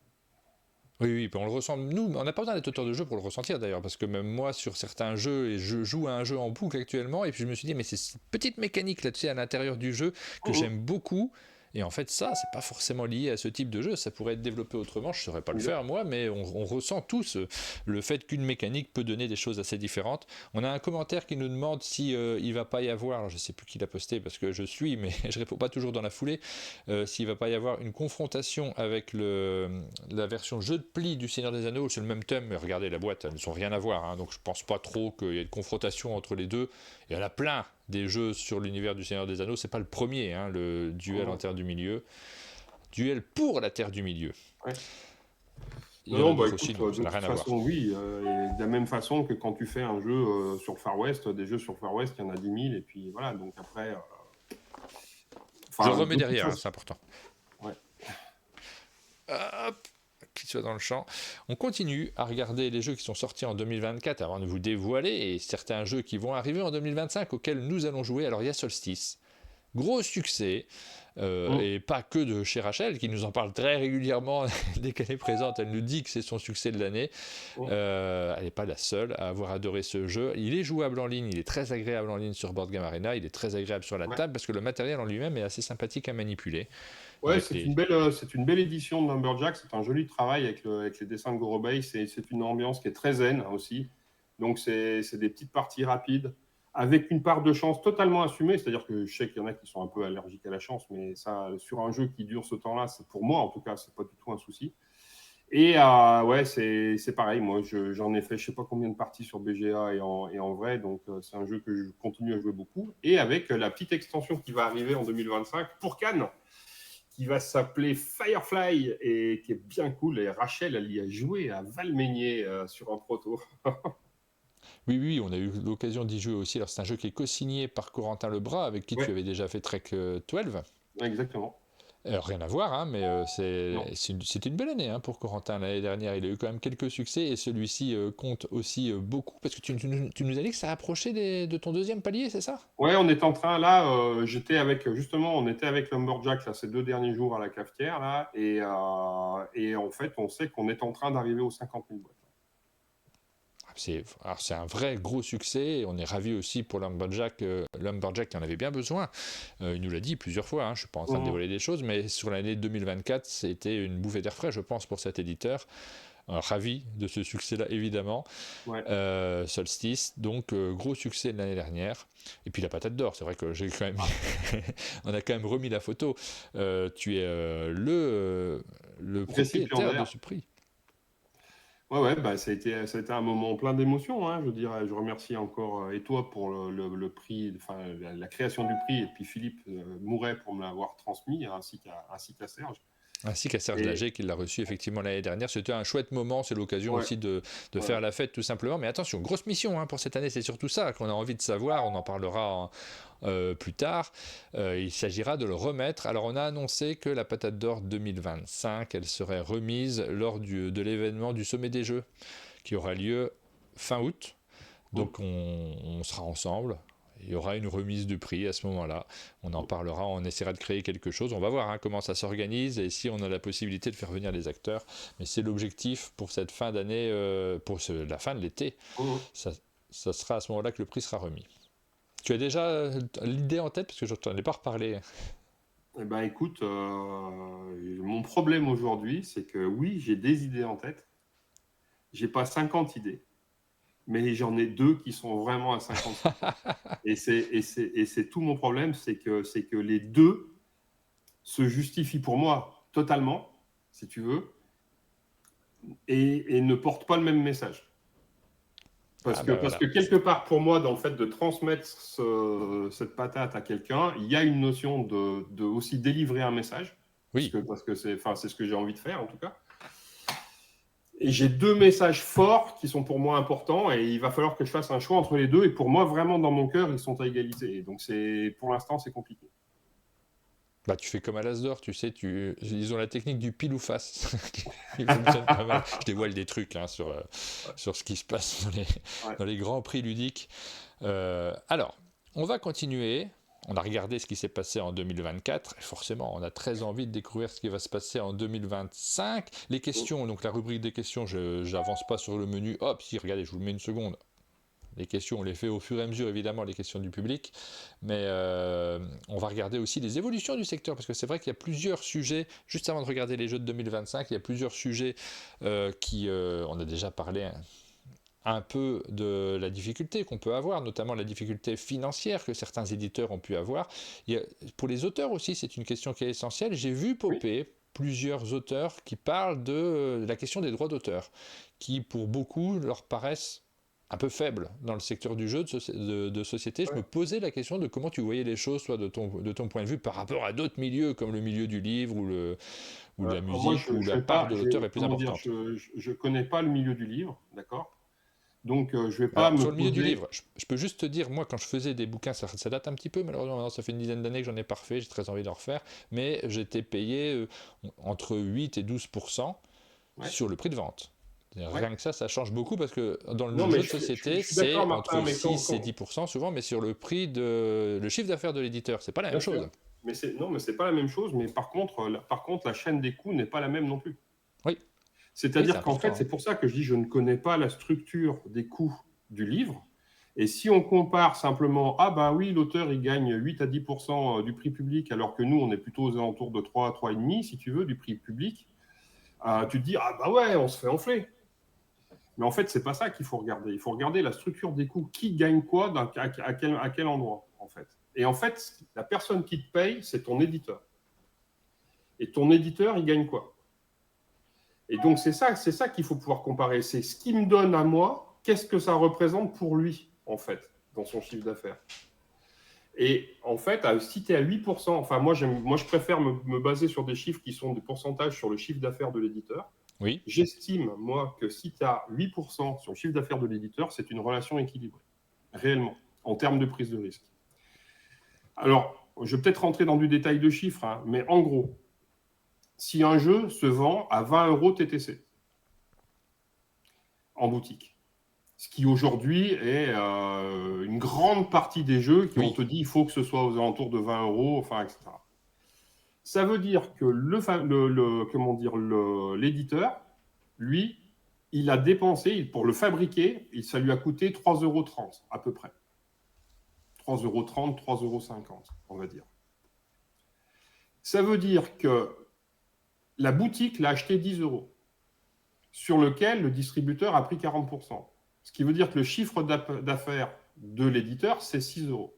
Speaker 1: Oui, on le ressent. Nous, on n'a pas besoin d'être auteur de jeu pour le ressentir d'ailleurs, parce que même moi, sur certains jeux, et je joue à un jeu en boucle actuellement, et puis je me suis dit, mais c'est cette petite mécanique là-dessus à l'intérieur du jeu que j'aime beaucoup. Et en fait, ça, c'est pas forcément lié à ce type de jeu. Ça pourrait être développé autrement. Je ne saurais pas le faire, moi, mais on ressent tous le fait qu'une mécanique peut donner des choses assez différentes. On a un commentaire qui nous demande si il va pas y avoir, alors je sais plus qui l'a posté parce que je suis, mais je réponds pas toujours dans la foulée, s'il va pas y avoir une confrontation avec la version jeu de pli du Seigneur des Anneaux. C'est le même thème, mais regardez, la boîte, elles ne sont rien à voir. Donc je pense pas trop qu'il y ait de confrontation entre les deux. Il y en a plein des jeux sur l'univers du Seigneur des Anneaux, c'est pas le premier, le duel en terre du milieu, duel pour la terre du milieu.
Speaker 2: Ouais.
Speaker 1: Aussi,
Speaker 2: écoute, de toute façon, oui. De la même façon que quand tu fais un jeu sur Far West, des jeux sur Far West, il y en a 10 000, et puis voilà, donc après...
Speaker 1: je remets derrière, c'est important.
Speaker 2: Ouais.
Speaker 1: Hop, qu'il soit dans le champ. On continue à regarder les jeux qui sont sortis en 2024 avant de vous dévoiler, et certains jeux qui vont arriver en 2025 auxquels nous allons jouer. Alors il y a Solstice, gros succès, et pas que de chez Rachel, qui nous en parle très régulièrement dès qu'elle est présente. Elle nous dit que c'est son succès de l'année. Elle n'est pas la seule à avoir adoré ce jeu. Il est jouable en ligne, il est très agréable en ligne sur Board Game Arena, il est très agréable sur la table parce que le matériel en lui-même est assez sympathique à manipuler.
Speaker 2: Ouais, c'est une belle édition de Lumberjack. C'est un joli travail avec les dessins de Gorobei. C'est une ambiance qui est très zen aussi. Donc, c'est des petites parties rapides avec une part de chance totalement assumée. C'est-à-dire que je sais qu'il y en a qui sont un peu allergiques à la chance, mais ça, sur un jeu qui dure ce temps-là, pour moi, en tout cas, c'est pas du tout un souci. Et ouais, c'est pareil. Moi, j'en ai fait je sais pas combien de parties sur BGA et en vrai. Donc, c'est un jeu que je continue à jouer beaucoup. Et avec la petite extension qui va arriver en 2025 pour Cannes, qui va s'appeler Firefly et qui est bien cool. Et Rachel, elle y a joué à Valmeigné sur un proto.
Speaker 1: Oui, on a eu l'occasion d'y jouer aussi. Alors, c'est un jeu qui est co-signé par Corentin Lebras, avec qui tu avais déjà fait Trek 12.
Speaker 2: Exactement.
Speaker 1: Rien à voir, hein, mais
Speaker 2: Non.
Speaker 1: c'était une belle année hein, pour Corentin. L'année dernière, il a eu quand même quelques succès et celui-ci compte aussi beaucoup parce que tu nous as dit que ça approchait de ton deuxième palier, c'est ça?
Speaker 2: Ouais, on est en train, là, j'étais avec, justement, on était avec Lumberjack, là, ces 2 derniers jours à la cafetière, là, et en fait, on sait qu'on est en train d'arriver aux 50 000 boîtes.
Speaker 1: C'est un vrai gros succès. On est ravis aussi pour Lumberjack. Lumberjack qui en avait bien besoin. Il nous l'a dit plusieurs fois. Hein, je ne suis pas en train de
Speaker 2: Mmh.
Speaker 1: dévoiler des choses, mais sur l'année 2024, c'était une bouffée d'air frais, je pense, pour cet éditeur. Ravi de ce succès-là, évidemment.
Speaker 2: Ouais.
Speaker 1: Solstice, donc gros succès de l'année dernière. Et puis la patate d'or, c'est vrai que j'ai quand même on a quand même remis la photo. Tu es le propriétaire de
Speaker 2: Récipiendaire.
Speaker 1: ce prix.
Speaker 2: Ouais, ouais, bah, ça a été un moment plein d'émotions, hein, je dirais. Je remercie encore, et toi pour le prix, enfin, la création du prix, et puis Philippe Mouret pour me l'avoir transmis, ainsi qu'à Serge.
Speaker 1: Ainsi qu'à Serge
Speaker 2: Et
Speaker 1: Lager qui l'a reçu effectivement l'année dernière. C'était un chouette moment, c'est l'occasion
Speaker 2: ouais,
Speaker 1: aussi de
Speaker 2: voilà.
Speaker 1: faire la fête tout simplement. Mais attention, grosse mission hein, pour cette année, c'est surtout ça qu'on a envie de savoir, on en parlera plus tard. Il s'agira de le remettre. Alors on a annoncé que la patate d'or 2025, elle serait remise lors de l'événement du Sommet des Jeux qui aura lieu fin août.
Speaker 2: Mm.
Speaker 1: Donc on sera ensemble. Il y aura une remise de prix à ce moment-là. On en parlera, on essaiera de créer quelque chose. On va voir hein, comment ça s'organise et si on a la possibilité de faire venir les acteurs. Mais c'est l'objectif pour cette fin d'année, la fin de l'été.
Speaker 2: Mm.
Speaker 1: Ça sera à ce moment-là que le prix sera remis. Tu as déjà l'idée en tête parce que je ne t'en ai pas reparlé.
Speaker 2: Eh ben, écoute, mon problème aujourd'hui, c'est que oui, j'ai des idées en tête. J'ai pas 50 idées, mais j'en ai deux qui sont vraiment à 50-50. Et c'est tout mon problème, c'est que les deux se justifient pour moi totalement, si tu veux, et ne portent pas le même message. Parce
Speaker 1: Ah
Speaker 2: que,
Speaker 1: bah
Speaker 2: parce que
Speaker 1: voilà.
Speaker 2: quelque part, pour moi, dans le fait de transmettre cette patate à quelqu'un, il y a une notion de aussi délivrer un message, parce
Speaker 1: Oui.
Speaker 2: que, parce que c'est ce que j'ai envie de faire, en tout cas. Et j'ai deux messages forts qui sont pour moi importants, et il va falloir que je fasse un choix entre les deux. Et pour moi, vraiment, dans mon cœur, ils sont à égalité. Et donc, pour l'instant, c'est compliqué.
Speaker 1: Bah, tu fais comme à l'Asdor, tu sais, ils ont la technique du pile ou face, qui fonctionne pas mal. Je dévoile des trucs hein, sur ce qui se passe
Speaker 2: Ouais.
Speaker 1: dans les grands prix ludiques. Alors, on va continuer. On a regardé ce qui s'est passé en 2024. Et forcément, on a très envie de découvrir ce qui va se passer en 2025. Les questions, donc la rubrique des questions, je n'avance pas sur le menu. Hop, si, regardez, je vous le mets une seconde. Les questions, on les fait au fur et à mesure, évidemment, les questions du public. Mais on va regarder aussi les évolutions du secteur, parce que c'est vrai qu'il y a plusieurs sujets, juste avant de regarder les jeux de 2025, il y a plusieurs sujets on a déjà parlé un peu de la difficulté qu'on peut avoir, notamment la difficulté financière que certains éditeurs ont pu avoir. Pour les auteurs aussi, c'est une question qui est essentielle. J'ai vu
Speaker 2: Oui.
Speaker 1: popper plusieurs auteurs qui parlent de la question des droits d'auteur, qui pour beaucoup leur paraissent un peu faibles dans le secteur du jeu de société. Je
Speaker 2: Ouais.
Speaker 1: me posais la question de comment tu voyais les choses, toi, de ton point de vue, par rapport à d'autres milieux, comme le milieu du livre ou de la
Speaker 2: Moi,
Speaker 1: musique,
Speaker 2: je
Speaker 1: où
Speaker 2: je
Speaker 1: la
Speaker 2: vais
Speaker 1: part
Speaker 2: pas,
Speaker 1: de l'auteur est plus
Speaker 2: comment dire,
Speaker 1: importante.
Speaker 2: je connais pas le milieu du livre, d'accord? Donc, je vais pas
Speaker 1: Alors,
Speaker 2: me
Speaker 1: sur le milieu du
Speaker 2: poser.
Speaker 1: livre, je peux juste te dire, moi, quand je faisais des bouquins, ça date un petit peu, malheureusement, ça fait une dizaine d'années que j'en ai pas refait, j'ai très envie d'en refaire, mais j'étais payé entre 8 et 12%
Speaker 2: Ouais,
Speaker 1: sur le prix de vente.
Speaker 2: ouais.
Speaker 1: Rien que ça change beaucoup parce que dans le
Speaker 2: Non, mais
Speaker 1: jeu de
Speaker 2: je
Speaker 1: société,
Speaker 2: suis d'accord,
Speaker 1: c'est
Speaker 2: Martin,
Speaker 1: entre
Speaker 2: mais
Speaker 1: 6 et 10% souvent, mais sur le chiffre d'affaires de l'éditeur, c'est pas la
Speaker 2: bien
Speaker 1: même
Speaker 2: sûr.
Speaker 1: chose.
Speaker 2: Non, mais c'est pas la même chose. Mais par contre, la chaîne des coûts n'est pas la même non plus.
Speaker 1: Oui, oui, c'est
Speaker 2: C'est-à-dire qu'en fait,
Speaker 1: important.
Speaker 2: c'est
Speaker 1: Hein.
Speaker 2: pour ça que je dis je ne connais pas la structure des coûts du livre. Et si on compare simplement, ah ben oui, l'auteur il gagne 8 à 10% du prix public, alors que nous on est plutôt aux alentours de 3 à 3,5, si tu veux, du prix public, tu te dis, ah bah ouais, on se fait enfler. Mais en fait, c'est pas ça qu'il faut regarder. Il faut regarder la structure des coûts. Qui gagne quoi, à quel endroit, en fait. Et en fait, la personne qui te paye, c'est ton éditeur. Et ton éditeur, il gagne quoi? Et donc, c'est ça qu'il faut pouvoir comparer. C'est ce qui me donne à moi, qu'est-ce que ça représente pour lui, en fait, dans son chiffre d'affaires. Et en fait, si tu es à 8%, enfin, moi, je préfère me baser sur des chiffres qui sont des pourcentages sur le chiffre d'affaires de l'éditeur.
Speaker 1: Oui,
Speaker 2: J'estime, moi, que si tu as 8% sur le chiffre d'affaires de l'éditeur, c'est une relation équilibrée, réellement, en termes de prise de risque. Alors, je vais peut-être rentrer dans du détail de chiffres, hein, mais en gros, si un jeu se vend à 20 euros TTC en boutique. Ce qui aujourd'hui est une grande partie des jeux qui on te dit il faut que ce soit aux alentours de 20 euros, enfin, etc. Ça veut dire que l'éditeur, lui, il a dépensé, pour le fabriquer, ça lui a coûté 3,30 euros à peu près. 3,30 €, 3,50 €, on va dire. Ça veut dire que la boutique l'a acheté 10 euros, sur lequel le distributeur a pris 40%. Ce qui veut dire que le chiffre d'affaires de l'éditeur, c'est 6 euros.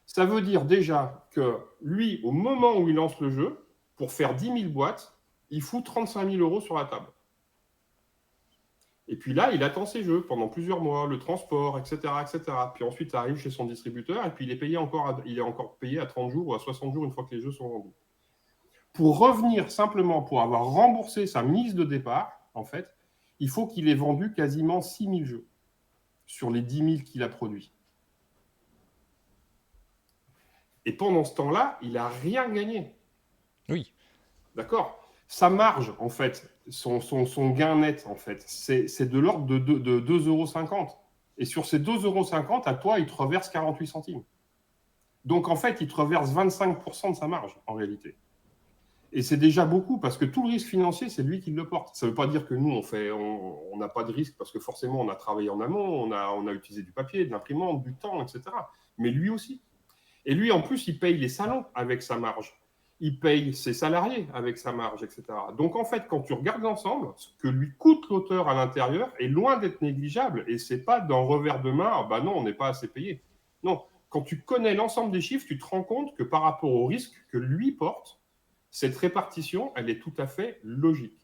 Speaker 2: Ça veut dire déjà que lui, au moment où il lance le jeu, pour faire 10 000 boîtes, il fout 35 000 euros sur la table. Et puis là, il attend ses jeux pendant plusieurs mois, le transport, etc., etc. Puis ensuite, il arrive chez son distributeur et puis il est encore payé à 30 jours ou à 60 jours une fois que les jeux sont vendus. Pour revenir simplement, pour avoir remboursé sa mise de départ, en fait, il faut qu'il ait vendu quasiment 6 000 jeux sur les 10 000 qu'il a produits. Et pendant ce temps-là, il n'a rien gagné.
Speaker 1: Oui.
Speaker 2: D'accord ? Sa marge, en fait, son gain net, en fait, c'est de l'ordre de 2,50 €. Et sur ces 2,50 €, à toi, il te reverse 48 centimes. Donc, en fait, il te reverse 25% de sa marge, en réalité. Et c'est déjà beaucoup, parce que tout le risque financier, c'est lui qui le porte. Ça ne veut pas dire que nous, on n'a pas de risque, parce que forcément, on a travaillé en amont, on a utilisé du papier, de l'imprimante, du temps, etc. Mais lui aussi. Et lui, en plus, il paye les salons avec sa marge. Il paye ses salariés avec sa marge, etc. Donc, en fait, quand tu regardes l'ensemble, ce que lui coûte l'auteur à l'intérieur est loin d'être négligeable. Et ce n'est pas d'un revers de main, bah non, on n'est pas assez payé. Non, quand tu connais l'ensemble des chiffres, tu te rends compte que par rapport au risque que lui porte, cette répartition, elle est tout à fait logique.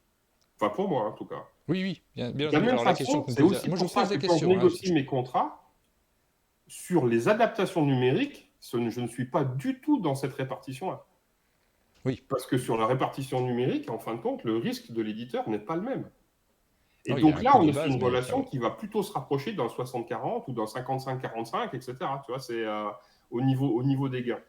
Speaker 2: Enfin, pour moi, en tout cas.
Speaker 1: Oui, oui, bien
Speaker 2: De la
Speaker 1: entendu.
Speaker 2: même
Speaker 1: Alors, la question
Speaker 2: façon,
Speaker 1: que
Speaker 2: c'est
Speaker 1: me posait...
Speaker 2: aussi
Speaker 1: Moi, je
Speaker 2: pour ça
Speaker 1: pose
Speaker 2: que
Speaker 1: des
Speaker 2: quand je
Speaker 1: questions.
Speaker 2: négocie mes contrats, sur les adaptations numériques, je ne suis pas du tout dans cette répartition-là.
Speaker 1: Oui.
Speaker 2: Parce que sur la répartition numérique, en fin de compte, le risque de l'éditeur n'est pas le même. Et
Speaker 1: Non,
Speaker 2: donc là, on est sur une
Speaker 1: mais
Speaker 2: relation qui va plutôt se rapprocher d'un 60-40 ou d'un 55-45, etc. Tu vois, c'est au niveau des gains.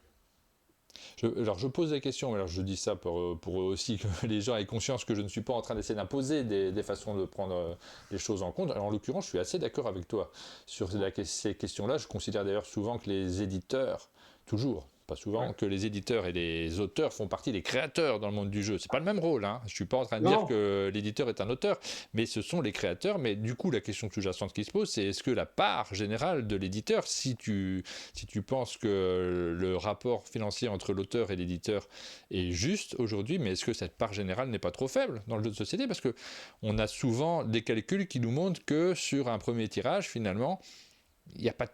Speaker 1: Alors je pose des questions, alors je dis ça pour aussi que les gens aient conscience que je ne suis pas en train d'essayer d'imposer des façons de prendre les choses en compte. Alors en l'occurrence, je suis assez d'accord avec toi sur ces questions-là. Je considère d'ailleurs souvent que les éditeurs, toujours, pas souvent, que les éditeurs et les auteurs font partie des créateurs dans le monde du jeu. C'est pas le même rôle, hein. Je suis pas en train de dire que l'éditeur est un auteur, mais ce sont les créateurs. Mais du coup, la question sous-jacente qui se pose, c'est est-ce que la part générale de l'éditeur, si tu penses que le rapport financier entre l'auteur et l'éditeur est juste aujourd'hui, mais est-ce que cette part générale n'est pas trop faible dans le jeu de société? Parce que on a souvent des calculs qui nous montrent que sur un premier tirage, finalement, il y a pas,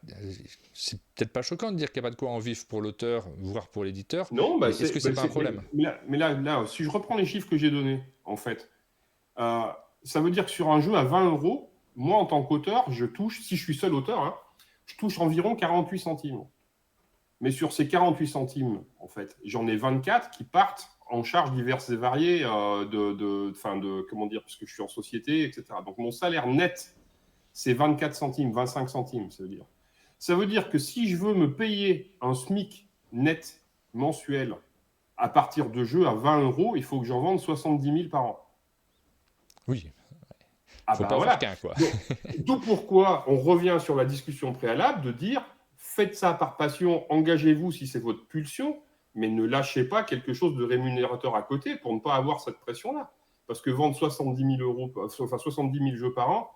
Speaker 1: c'est peut-être pas choquant de dire qu'il n'y a pas de quoi en vivre pour l'auteur, voire pour l'éditeur.
Speaker 2: Non,
Speaker 1: mais est-ce que c'est pas un problème?
Speaker 2: Mais là, si je reprends les chiffres que j'ai donnés, en fait, ça veut dire que sur un jeu à 20 euros, moi, en tant qu'auteur, je touche, si je suis seul auteur, hein, je touche environ 48 centimes. Mais sur ces 48 centimes, en fait, j'en ai 24 qui partent en charges diverses et variées comment dire, parce que je suis en société, etc. Donc, mon salaire net, c'est 24 centimes, 25 centimes, ça veut dire. Ça veut dire que si je veux me payer un SMIC net mensuel à partir de jeux à 20 euros, il faut que j'en vende 70 000 par an.
Speaker 1: Oui.
Speaker 2: Ah
Speaker 1: faut
Speaker 2: ben
Speaker 1: pas
Speaker 2: voilà.
Speaker 1: faire qu'un, quoi.
Speaker 2: D'où pourquoi on revient sur la discussion préalable de dire faites ça par passion, engagez-vous si c'est votre pulsion, mais ne lâchez pas quelque chose de rémunérateur à côté pour ne pas avoir cette pression-là. Parce que vendre 70 000 jeux par an,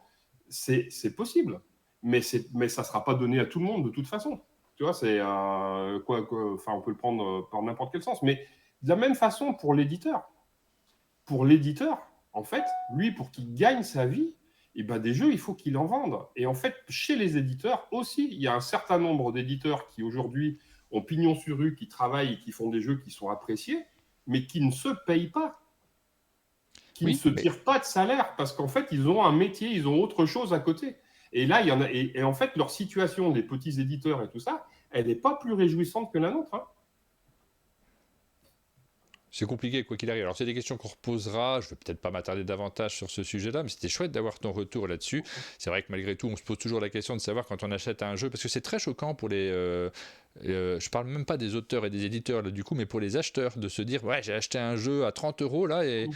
Speaker 2: c'est possible, mais ça ne sera pas donné à tout le monde de toute façon. Tu vois, c'est on peut le prendre par n'importe quel sens. Mais de la même façon pour l'éditeur. Pour l'éditeur, en fait, lui, pour qu'il gagne sa vie, et ben des jeux, il faut qu'il en vende. Et en fait, chez les éditeurs aussi, il y a un certain nombre d'éditeurs qui aujourd'hui ont pignon sur rue, qui travaillent et qui font des jeux qui sont appréciés, mais qui ne se payent pas, qui ne se tirent pas de salaire, parce qu'en fait, ils ont un métier, ils ont autre chose à côté. Et là, il y en a, et en fait, leur situation des petits éditeurs et tout ça, elle n'est pas plus réjouissante que la nôtre. Hein.
Speaker 1: C'est compliqué quoi qu'il arrive. Alors c'est des questions qu'on reposera, je ne vais peut-être pas m'attarder davantage sur ce sujet-là, mais c'était chouette d'avoir ton retour là-dessus. C'est vrai que malgré tout, on se pose toujours la question de savoir quand on achète un jeu, parce que c'est très choquant pour je parle même pas des auteurs et des éditeurs là, du coup, mais pour les acheteurs, de se dire ouais, j'ai acheté un jeu à 30 euros là, et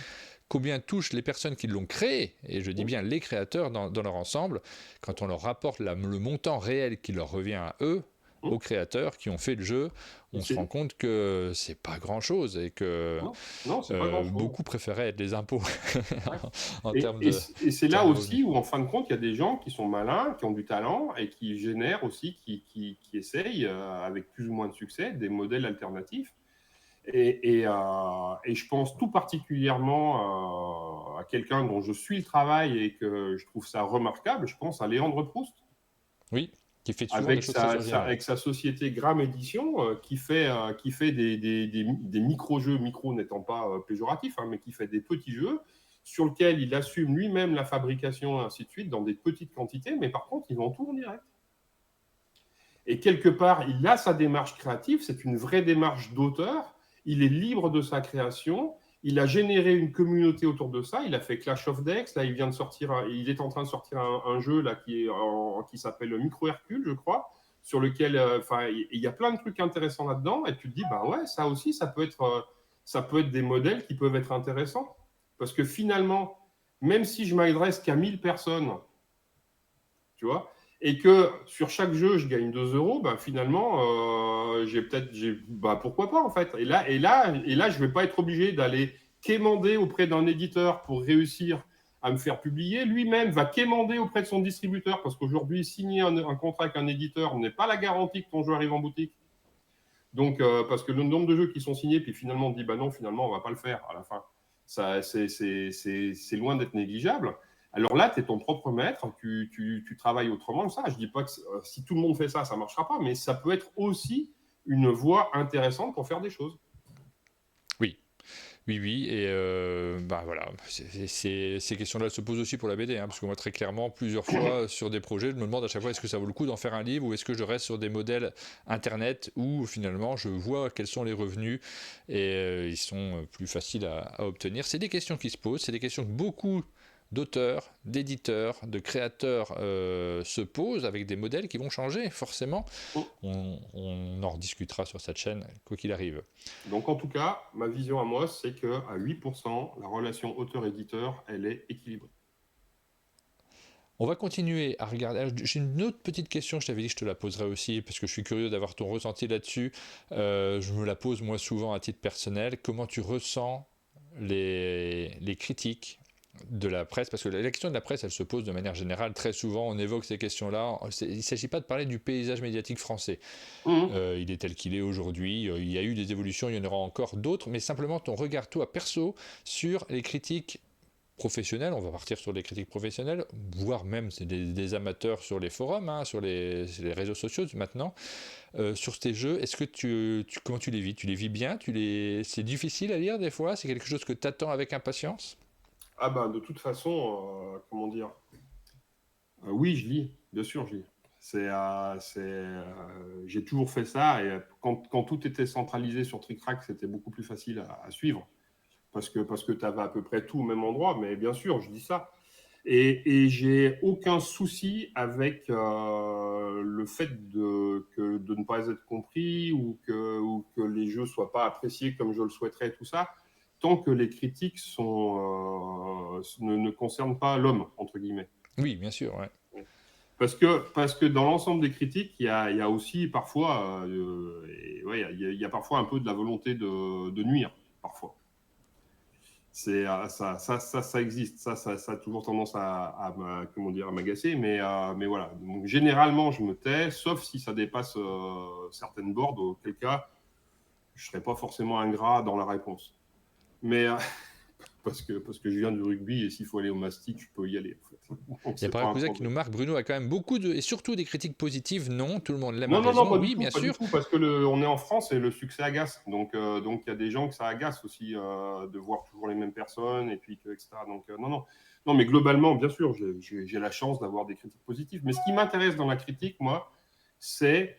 Speaker 1: combien touchent les personnes qui l'ont créé, et je dis bien les créateurs dans leur ensemble, quand on leur rapporte le montant réel qui leur revient à eux, aux créateurs qui ont fait le jeu, on se rend compte que c'est pas grand chose, et que
Speaker 2: Non, non, c'est pas grand-chose.
Speaker 1: beaucoup préféraient être des impôts
Speaker 2: Ouais.
Speaker 1: en
Speaker 2: Et,
Speaker 1: termes
Speaker 2: et
Speaker 1: de,
Speaker 2: c- et c'est
Speaker 1: en
Speaker 2: là
Speaker 1: termes de revenus.
Speaker 2: aussi où, en fin de compte, il y a des gens qui sont malins, qui ont du talent et qui génèrent aussi, qui essayent, avec plus ou moins de succès, des modèles alternatifs. Et je pense tout particulièrement à quelqu'un dont je suis le travail et que je trouve ça remarquable. Je pense à Léandre Proust,
Speaker 1: Oui, qui fait souvent des
Speaker 2: avec
Speaker 1: choses très originales.
Speaker 2: avec sa société Gram Édition, qui fait des micro-jeux, micro n'étant pas péjoratif, hein, mais qui fait des petits jeux sur lesquels il assume lui-même la fabrication, et ainsi de suite, dans des petites quantités, mais par contre, ils vendent tout en direct. Et quelque part, il a sa démarche créative, c'est une vraie démarche d'auteur, il est libre de sa création, il a généré une communauté autour de ça, il a fait Clash of Decks, là il vient de sortir, il est en train de sortir un jeu là qui s'appelle Micro Hercule, je crois, sur lequel, il y a plein de trucs intéressants là-dedans, et tu te dis, bah ouais, ça aussi, ça peut être des modèles qui peuvent être intéressants, parce que finalement, même si je m'adresse qu'à 1000 personnes, tu vois, et que sur chaque jeu, je gagne 2 euros, bah, finalement, bah, pourquoi pas en fait. Je ne vais pas être obligé d'aller quémander auprès d'un éditeur pour réussir à me faire publier. Lui-même va quémander auprès de son distributeur parce qu'aujourd'hui, signer un contrat avec un éditeur n'est pas la garantie que ton jeu arrive en boutique. Donc, parce que le nombre de jeux qui sont signés, puis finalement on dit, bah non, finalement, on ne va pas le faire à la fin. C'est loin d'être négligeable. Alors là, tu es ton propre maître, tu travailles autrement. Ça, je ne dis pas que si tout le monde fait ça, ça ne marchera pas, mais ça peut être aussi une voie intéressante pour faire des choses.
Speaker 1: Oui, oui, oui, et bah voilà, ces questions-là se posent aussi pour la BD, hein, parce que moi très clairement, plusieurs fois sur des projets, je me demande à chaque fois est-ce que ça vaut le coup d'en faire un livre ou est-ce que je reste sur des modèles internet où finalement je vois quels sont les revenus et ils sont plus faciles à obtenir. C'est des questions qui se posent, c'est des questions que beaucoup d'auteurs, d'éditeurs, de créateurs se posent avec des modèles qui vont changer forcément. On en rediscutera sur cette chaîne quoi qu'il arrive.
Speaker 2: Donc en tout cas, ma vision à moi, c'est qu'à 8%, la relation auteur-éditeur, elle est équilibrée.
Speaker 1: On va continuer à regarder. Alors, j'ai une autre petite question, je t'avais dit que je te la poserai aussi, parce que je suis curieux d'avoir ton ressenti là-dessus. Je me la pose moi souvent à titre personnel. Comment tu ressens les critiques de la presse? Parce que la question de la presse, elle se pose de manière générale. Très souvent, on évoque ces questions-là. Il ne s'agit pas de parler du paysage médiatique français. Il est tel qu'il est aujourd'hui. Il y a eu des évolutions, il y en aura encore d'autres. Mais simplement ton regard, toi, perso, sur les critiques professionnels, on va partir sur les critiques professionnelles, voire même c'est des amateurs sur les forums, hein, sur les réseaux sociaux maintenant, sur tes jeux, est-ce que comment tu les vis? Tu les vis bien? C'est difficile à lire des fois? C'est quelque chose que tu attends avec impatience?
Speaker 2: Ah ben, de toute façon, comment dire, oui, je lis, bien sûr, je lis. J'ai toujours fait ça et quand tout était centralisé sur TrickTrack, c'était beaucoup plus facile à suivre parce que tu avais à peu près tout au même endroit, mais bien sûr, je dis ça. Et j'ai aucun souci avec le fait de ne pas être compris ou que les jeux ne soient pas appréciés comme je le souhaiterais, tout ça, tant que les critiques ne concernent pas l'homme, entre guillemets.
Speaker 1: Oui, bien sûr, ouais.
Speaker 2: Parce que dans l'ensemble des critiques, il y a aussi parfois, il y a parfois un peu de la volonté de nuire, parfois. Ça existe. Ça a toujours tendance comment dire, à m'agacer. Mais voilà. Donc, généralement, je me tais, sauf si ça dépasse certaines bornes, auquel cas, je ne serai pas forcément ingrat dans la réponse. Mais parce que je viens du rugby et s'il faut aller au mastic, je peux y aller. En fait. Donc,
Speaker 1: Il y a
Speaker 2: c'est pas un
Speaker 1: Paracusa qui
Speaker 2: problème.
Speaker 1: nous marque, Bruno a quand même beaucoup et surtout des critiques positives, non, tout le monde l'aime à
Speaker 2: Non, non, non,
Speaker 1: raison,
Speaker 2: pas du
Speaker 1: oui,
Speaker 2: tout,
Speaker 1: bien
Speaker 2: pas du
Speaker 1: sûr.
Speaker 2: tout, parce que on est en France et le succès agace. Donc, il y a des gens que ça agace aussi de voir toujours les mêmes personnes et puis etc. Donc, non, non, non, mais globalement, bien sûr, j'ai la chance d'avoir des critiques positives. Mais ce qui m'intéresse dans la critique, moi, c'est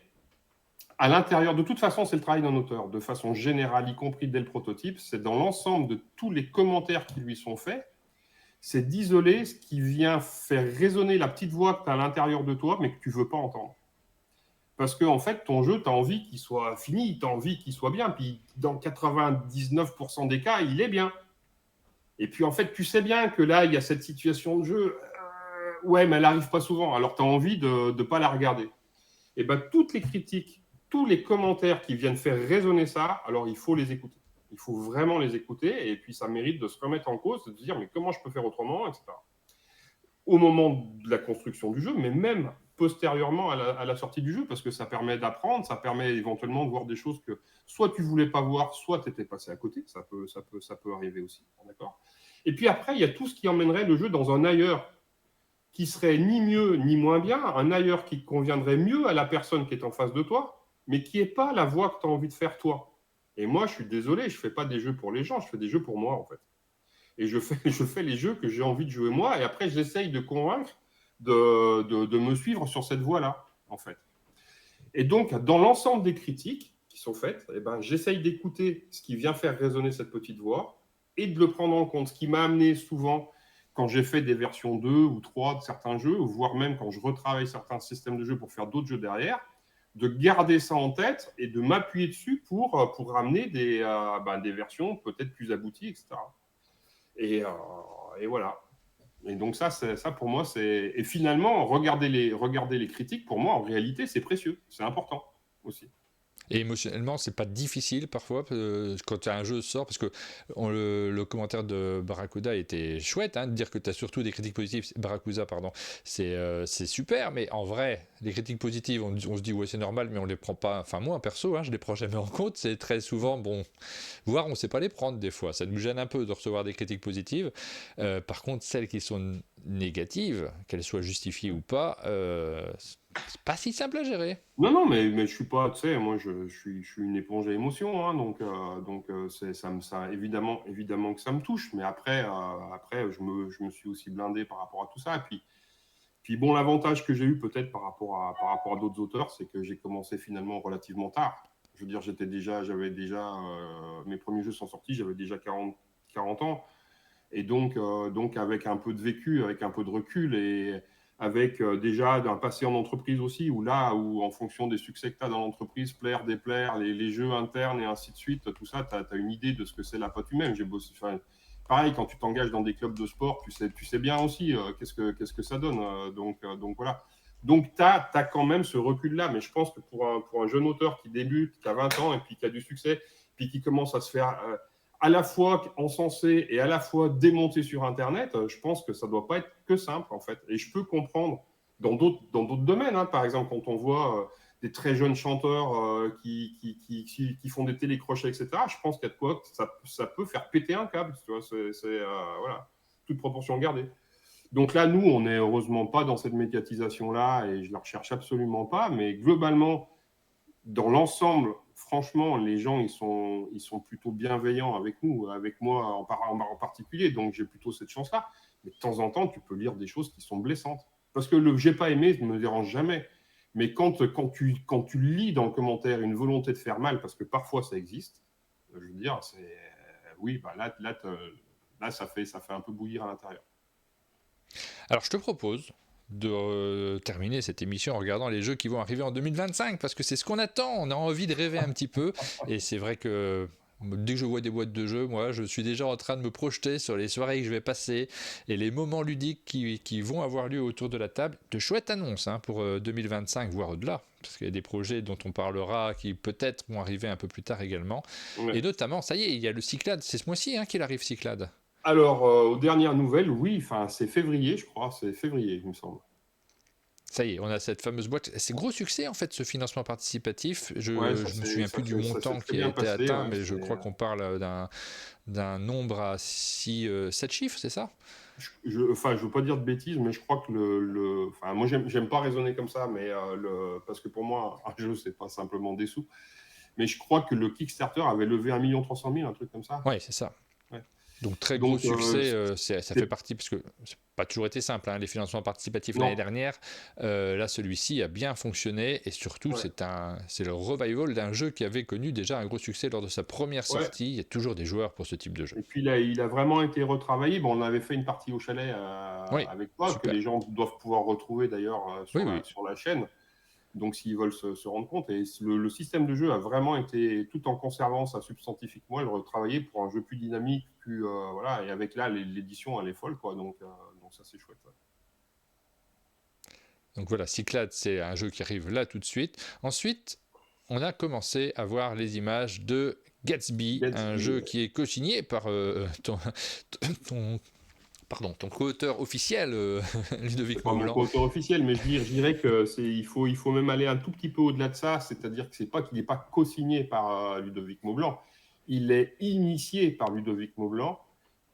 Speaker 2: à l'intérieur. De toute façon, c'est le travail d'un auteur, de façon générale, y compris dès le prototype. C'est dans l'ensemble de tous les commentaires qui lui sont faits, c'est d'isoler ce qui vient faire résonner la petite voix que tu as à l'intérieur de toi, mais que tu veux pas entendre. Parce que en fait, ton jeu, tu as envie qu'il soit fini, tu as envie qu'il soit bien. Puis dans 99% des cas, il est bien. Et puis en fait, tu sais bien que là, il y a cette situation de jeu. Ouais, mais elle n'arrive pas souvent. Alors tu as envie de ne pas la regarder. Et bien, toutes les critiques, tous les commentaires qui viennent faire résonner ça, alors il faut les écouter. Il faut vraiment les écouter. Et puis ça mérite de se remettre en cause, de se dire, mais comment je peux faire autrement, etc. Au moment de la construction du jeu, mais même postérieurement à la sortie du jeu, parce que ça permet d'apprendre, ça permet éventuellement de voir des choses que soit tu voulais pas voir, soit tu étais passé à côté. Ça peut arriver aussi. D'accord. Et puis après, il y a tout ce qui emmènerait le jeu dans un ailleurs qui serait ni mieux ni moins bien, un ailleurs qui conviendrait mieux à la personne qui est en face de toi, mais qui n'est pas la voie que tu as envie de faire toi. Et moi, je suis désolé, je ne fais pas des jeux pour les gens, je fais des jeux pour moi, en fait. Et je fais les jeux que j'ai envie de jouer moi, et après, j'essaye de convaincre de me suivre sur cette voie-là, en fait. Et donc, dans l'ensemble des critiques qui sont faites, eh ben, j'essaye d'écouter ce qui vient faire résonner cette petite voix et de le prendre en compte. Ce qui m'a amené souvent, quand j'ai fait des versions 2 ou 3 de certains jeux, voire même quand je retravaille certains systèmes de jeu pour faire d'autres jeux derrière, de garder ça en tête et de m'appuyer dessus pour ramener des versions peut-être plus abouties, etc. Et voilà. Et donc ça pour moi, c'est... Et finalement, regarder les critiques, pour moi, en réalité, c'est précieux. C'est important aussi.
Speaker 1: Et émotionnellement, c'est pas difficile parfois quand un jeu sort, parce que le commentaire de Barracuda était chouette, hein, de dire que tu as surtout des critiques positives. Barracuda, pardon, c'est super, mais en vrai, les critiques positives, on se dit ouais, c'est normal, mais on les prend pas. Enfin, moi, perso, hein, je les prends jamais en compte. C'est très souvent, bon, voire on sait pas les prendre des fois. Ça nous gêne un peu de recevoir des critiques positives. Par contre, celles qui sont négatives, qu'elles soient justifiées ou pas, c'est pas si simple à gérer.
Speaker 2: Non, mais je suis pas, tu sais, moi, je suis une éponge à émotions, hein, évidemment que ça me touche, mais après je me suis aussi blindé par rapport à tout ça. Et puis bon, l'avantage que j'ai eu peut-être par rapport à d'autres auteurs, c'est que j'ai commencé finalement relativement tard. Je veux dire, mes premiers jeux sont sortis, j'avais déjà 40 ans. Et donc, avec un peu de vécu, avec un peu de recul et avec déjà un passé en entreprise aussi, où en fonction des succès que tu as dans l'entreprise, plaire, déplaire, les jeux internes et ainsi de suite, tout ça, tu as une idée de ce que c'est la patte humaine. J'ai bossé, pareil, quand tu t'engages dans des clubs de sport, tu sais bien aussi qu'est-ce que ça donne. Donc voilà. Donc, tu as quand même ce recul-là. Mais je pense que pour un jeune auteur qui débute, qui a 20 ans et puis qui a du succès, puis qui commence à se faire à la fois encensé et à la fois démonté sur Internet, je pense que ça ne doit pas être que simple, en fait. Et je peux comprendre dans d'autres domaines, hein, par exemple, quand on voit des très jeunes chanteurs qui font des télécrochets, etc., je pense qu'il y a de quoi ça peut faire péter un câble, tu vois, voilà, toute proportion gardée. Donc là, nous, on n'est heureusement pas dans cette médiatisation-là et je ne la recherche absolument pas, mais globalement, dans l'ensemble, franchement, les gens, ils sont plutôt bienveillants avec nous, avec moi en particulier, donc j'ai plutôt cette chance-là. Mais de temps en temps, tu peux lire des choses qui sont blessantes. Parce que le j'ai pas aimé ne me dérange jamais. Mais quand tu lis dans le commentaire une volonté de faire mal, parce que parfois ça existe, je veux dire, oui, bah là ça fait un peu bouillir à l'intérieur.
Speaker 1: Alors je te propose de terminer cette émission en regardant les jeux qui vont arriver en 2025, parce que c'est ce qu'on attend, on a envie de rêver un petit peu, et c'est vrai que dès que je vois des boîtes de jeux, moi je suis déjà en train de me projeter sur les soirées que je vais passer et les moments ludiques qui vont avoir lieu autour de la table. De chouettes annonces hein, pour 2025, voire au-delà, parce qu'il y a des projets dont on parlera qui peut-être vont arriver un peu plus tard également,
Speaker 2: Ouais.
Speaker 1: et notamment, ça y est, il y a le Cyclade, c'est ce mois-ci hein, qu'il arrive Cyclade.
Speaker 2: Alors, aux dernières nouvelles, oui, c'est février, je crois, c'est février, il me semble.
Speaker 1: Ça y est, on a cette fameuse boîte. C'est gros succès en fait ce financement participatif.
Speaker 2: Ouais,
Speaker 1: Je me souviens plus du
Speaker 2: ça s'est
Speaker 1: montant
Speaker 2: très
Speaker 1: qui a
Speaker 2: bien
Speaker 1: été
Speaker 2: passé.
Speaker 1: atteint,
Speaker 2: Ouais,
Speaker 1: mais je crois qu'on parle d'un nombre à 7 chiffres, c'est ça?
Speaker 2: enfin, je veux pas dire de bêtises, mais je crois que enfin, moi, j'aime pas raisonner comme ça, mais parce que pour moi, un jeu, c'est pas simplement des sous. Mais je crois que le Kickstarter avait levé 1,3 million, un truc comme ça.
Speaker 1: Ouais, c'est ça.
Speaker 2: Ouais.
Speaker 1: Donc très gros
Speaker 2: Donc,
Speaker 1: succès, ça fait partie, parce que c'est pas toujours été simple, hein, les financements participatifs l'année
Speaker 2: non.
Speaker 1: dernière. Là, celui-ci a bien fonctionné, et surtout,
Speaker 2: Ouais.
Speaker 1: c'est le revival d'un jeu qui avait connu déjà un gros succès lors de sa première
Speaker 2: Ouais.
Speaker 1: sortie. Il y a toujours des joueurs pour ce type de jeu.
Speaker 2: Et puis là, il a vraiment été retravaillé. Bon, on avait fait une partie au chalet
Speaker 1: Oui,
Speaker 2: avec toi, que
Speaker 1: super.
Speaker 2: les gens doivent pouvoir retrouver d'ailleurs
Speaker 1: Oui, oui.
Speaker 2: sur la chaîne. Donc, s'ils veulent se rendre compte, et le système de jeu a vraiment été, tout en conservant sa substantifique moelle, retravaillé pour un jeu plus dynamique, plus voilà. Et avec là, l'édition, elle est folle, quoi. Donc ça, c'est chouette. Ouais.
Speaker 1: Donc voilà, Cyclades, c'est un jeu qui arrive là tout de suite. Ensuite, on a commencé à voir les images de Gatsby, un jeu qui est co-signé par ton co-auteur officiel, Ludovic
Speaker 2: C'est pas mon
Speaker 1: Maublanc.
Speaker 2: co-auteur officiel, mais je dirais que il faut même aller un tout petit peu au-delà de ça, c'est-à-dire que c'est pas qu'il n'est pas co-signé par Ludovic Maublanc, il est initié par Ludovic Maublanc,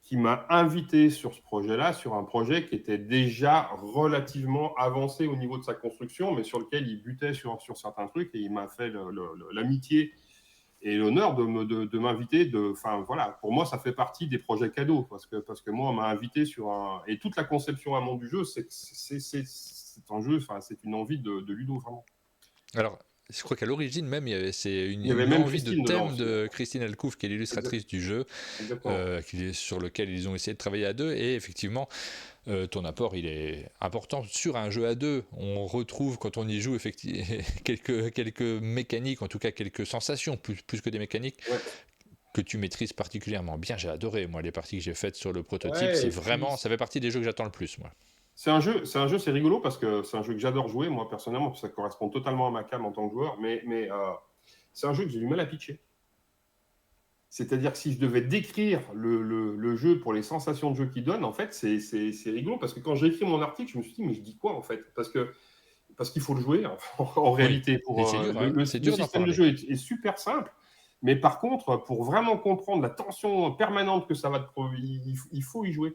Speaker 2: qui m'a invité sur ce projet-là, sur un projet qui était déjà relativement avancé au niveau de sa construction, mais sur lequel il butait sur certains trucs, et il m'a fait l'amitié et l'honneur de m'inviter. Enfin, voilà, pour moi, ça fait partie des projets cadeaux, parce que moi, on m'a invité sur un... Et toute la conception amont du jeu, c'est un jeu, enfin, c'est une envie de Ludo, vraiment.
Speaker 1: Alors, je crois qu'à l'origine même, c'est
Speaker 2: Il y avait
Speaker 1: une
Speaker 2: même
Speaker 1: envie de
Speaker 2: Christine dedans
Speaker 1: thème
Speaker 2: aussi.
Speaker 1: de Christine Elcouf, qui est l'illustratrice du jeu, sur lequel ils ont essayé de travailler à deux. Et effectivement, ton apport, il est important sur un jeu à deux. On retrouve, quand on y joue, effectivement, quelques mécaniques, en tout cas quelques sensations, plus que des mécaniques, que tu maîtrises particulièrement bien. J'ai adoré, moi, les parties que j'ai faites sur le prototype. C'est vraiment, ça fait partie des jeux que j'attends le plus, moi.
Speaker 2: C'est rigolo parce que c'est un jeu que j'adore jouer, moi, personnellement, parce que ça correspond totalement à ma came en tant que joueur, mais c'est un jeu que j'ai du mal à pitcher. C'est-à-dire que si je devais décrire le jeu pour les sensations de jeu qu'il donne, en fait, c'est rigolo parce que quand j'ai écrit mon article, je me suis dit, mais je dis quoi, en fait? Parce qu'il faut le jouer, en réalité.
Speaker 1: Et c'est dur,
Speaker 2: le système de jeu est super simple, mais par contre, pour vraiment comprendre la tension permanente que ça va te il faut y jouer.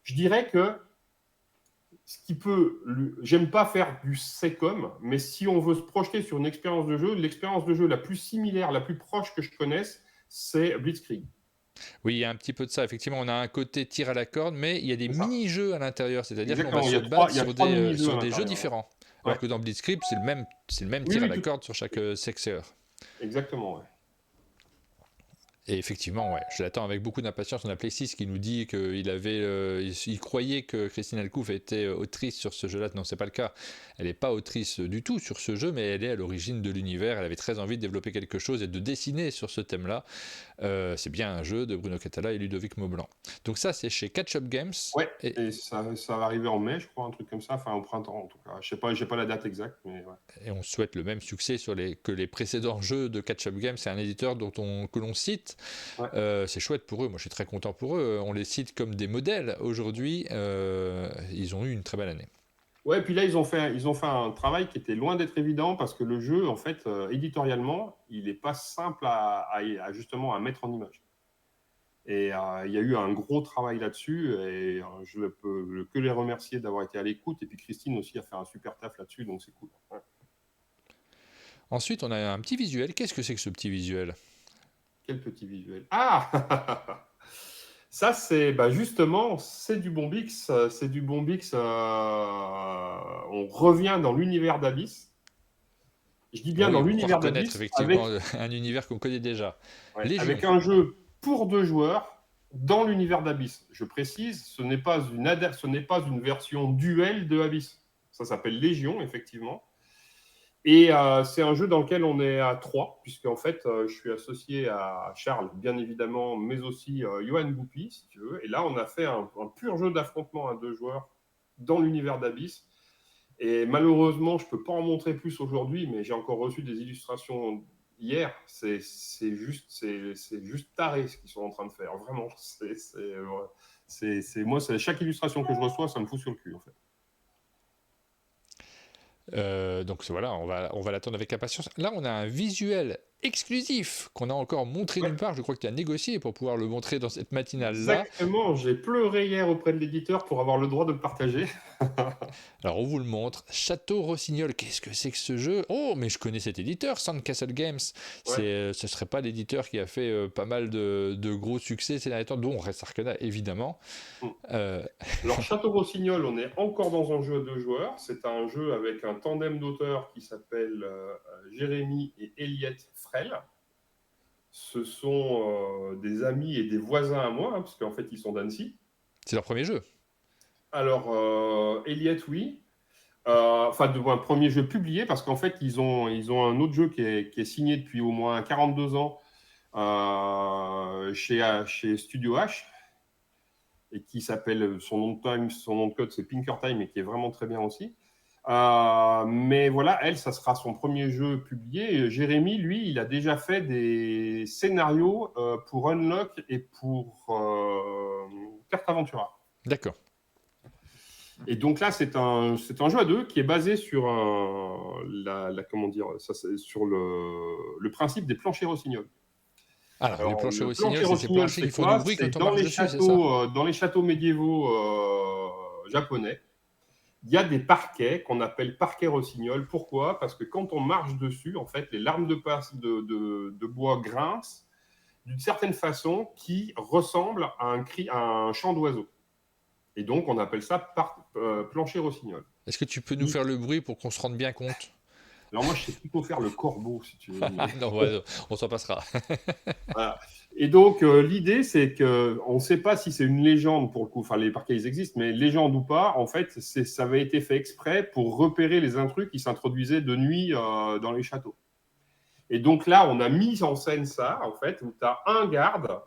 Speaker 2: Je dirais que j'aime pas faire du SECOM, mais si on veut se projeter sur une expérience de jeu, l'expérience de jeu la plus similaire, la plus proche que je connaisse, c'est Blitzkrieg.
Speaker 1: Oui, il y a un petit peu de ça. Effectivement, on a un côté tir à la corde, mais il y a des mini-jeux à l'intérieur. C'est-à-dire qu'on va se battre sur des jeux différents.
Speaker 2: Ouais.
Speaker 1: Alors que dans Blitzkrieg, c'est le même tir à la corde sur chaque secteur.
Speaker 2: Exactement, ouais.
Speaker 1: Et effectivement, ouais, je l'attends avec beaucoup d'impatience. On a Play6 qui nous dit il croyait que Christine Elcouf était autrice sur ce jeu-là. Non, c'est pas le cas. Elle n'est pas autrice du tout sur ce jeu, mais elle est à l'origine de l'univers. Elle avait très envie de développer quelque chose et de dessiner sur ce thème-là. C'est bien un jeu de Bruno Catala et Ludovic Maublanc. Donc ça, c'est chez Catch Up Games.
Speaker 2: Ouais, et ça va arriver en mai, je crois, un truc comme ça. Enfin, au printemps, en tout cas. Je sais pas, j'ai pas la date exacte, mais ouais.
Speaker 1: Et on souhaite le même succès que les précédents jeux de Catch Up Games. C'est un éditeur que l'on cite. Ouais. C'est chouette pour eux. Moi, je suis très content pour eux. On les cite comme des modèles aujourd'hui. Ils ont eu une très belle année.
Speaker 2: Ouais, puis là, ils ont fait un travail qui était loin d'être évident parce que le jeu, en fait, éditorialement, il n'est pas simple justement à mettre en image. Et il y a eu un gros travail là-dessus et je ne peux que les remercier d'avoir été à l'écoute. Et puis Christine aussi a fait un super taf là-dessus, donc c'est cool. Ouais.
Speaker 1: Ensuite, on a un petit visuel. Qu'est-ce que c'est que ce petit visuel?
Speaker 2: Quel petit visuel? Ah ça, justement, c'est du Bombix. C'est du Bombix. On revient dans l'univers d'Abyss. Je dis bien dans l'univers d'Abyss.
Speaker 1: Effectivement, un univers qu'on connaît déjà.
Speaker 2: Ouais, avec un jeu pour 2 joueurs dans l'univers d'Abyss. Je précise, ce n'est pas une version duel de Abyss. Ça s'appelle Légion, effectivement. Et c'est un jeu dans lequel on est à 3, puisqu'en fait, je suis associé à Charles, bien évidemment, mais aussi Johan Goupy, si tu veux. Et là, on a fait un pur jeu d'affrontement à 2 joueurs dans l'univers d'Abyss. Et malheureusement, je ne peux pas en montrer plus aujourd'hui, mais j'ai encore reçu des illustrations hier. C'est juste taré ce qu'ils sont en train de faire. Vraiment, moi, chaque illustration que je reçois, ça me fout sur le cul, en fait.
Speaker 1: Donc voilà, on va l'attendre avec impatience. Là, on a un visuel exclusif qu'on a encore montré nulle part. Je crois que tu as négocié pour pouvoir le montrer dans cette matinale-là.
Speaker 2: Exactement, j'ai pleuré hier auprès de l'éditeur pour avoir le droit de le partager.
Speaker 1: Alors on vous le montre. Château Rossignol, qu'est-ce que c'est que ce jeu? Oh, mais je connais cet éditeur, Sandcastle Games. Ce serait pas l'éditeur qui a fait pas mal de gros succès ces derniers temps, dont Res Arcana, évidemment.
Speaker 2: Alors Château Rossignol, on est encore dans un jeu à 2 joueurs. C'est un jeu avec un tandem d'auteurs qui s'appelle Jérémy et Eliette Frel. Ce sont des amis et des voisins à moi, parce qu'en fait, ils sont d'Annecy.
Speaker 1: C'est leur premier jeu.
Speaker 2: Alors, Eliette, oui. Enfin, un premier jeu publié, parce qu'en fait, ils ont un autre jeu qui est signé depuis au moins 42 ans chez Studio H, et qui s'appelle, son nom de code, c'est Pinker Time, et qui est vraiment très bien aussi. Mais voilà, ça sera son premier jeu publié. Et Jérémy, lui, il a déjà fait des scénarios pour Unlock et pour Carte Aventura.
Speaker 1: D'accord.
Speaker 2: Et donc là, c'est un jeu à deux qui est basé sur comment dire, ça, sur le principe des planchers rossignols.
Speaker 1: Alors, les
Speaker 2: Alors,
Speaker 1: planchers
Speaker 2: le
Speaker 1: rossignols,
Speaker 2: plancher
Speaker 1: c'est ces
Speaker 2: rossignol,
Speaker 1: planchers
Speaker 2: c'est
Speaker 1: qui font du
Speaker 2: quoi?
Speaker 1: bruit
Speaker 2: C'est
Speaker 1: quand on marche dessus, c'est ça?
Speaker 2: dans les châteaux médiévaux japonais. Il y a des parquets qu'on appelle parquets rossignols. Pourquoi? Parce que quand on marche dessus, en fait, les lames de bois grincent d'une certaine façon qui ressemble à un chant d'oiseau. Et donc, on appelle ça plancher rossignol.
Speaker 1: Est-ce que tu peux nous faire le bruit pour qu'on se rende bien compte?
Speaker 2: Alors moi, je sais plutôt faire le corbeau, si tu veux.
Speaker 1: Non, ouais, on s'en passera.
Speaker 2: Voilà. Et donc, l'idée, c'est qu'on ne sait pas si c'est une légende pour le coup. Enfin, les parquets, ils existent, mais légende ou pas, en fait, ça avait été fait exprès pour repérer les intrus qui s'introduisaient de nuit dans les châteaux. Et donc là, on a mis en scène ça, en fait, où tu as un garde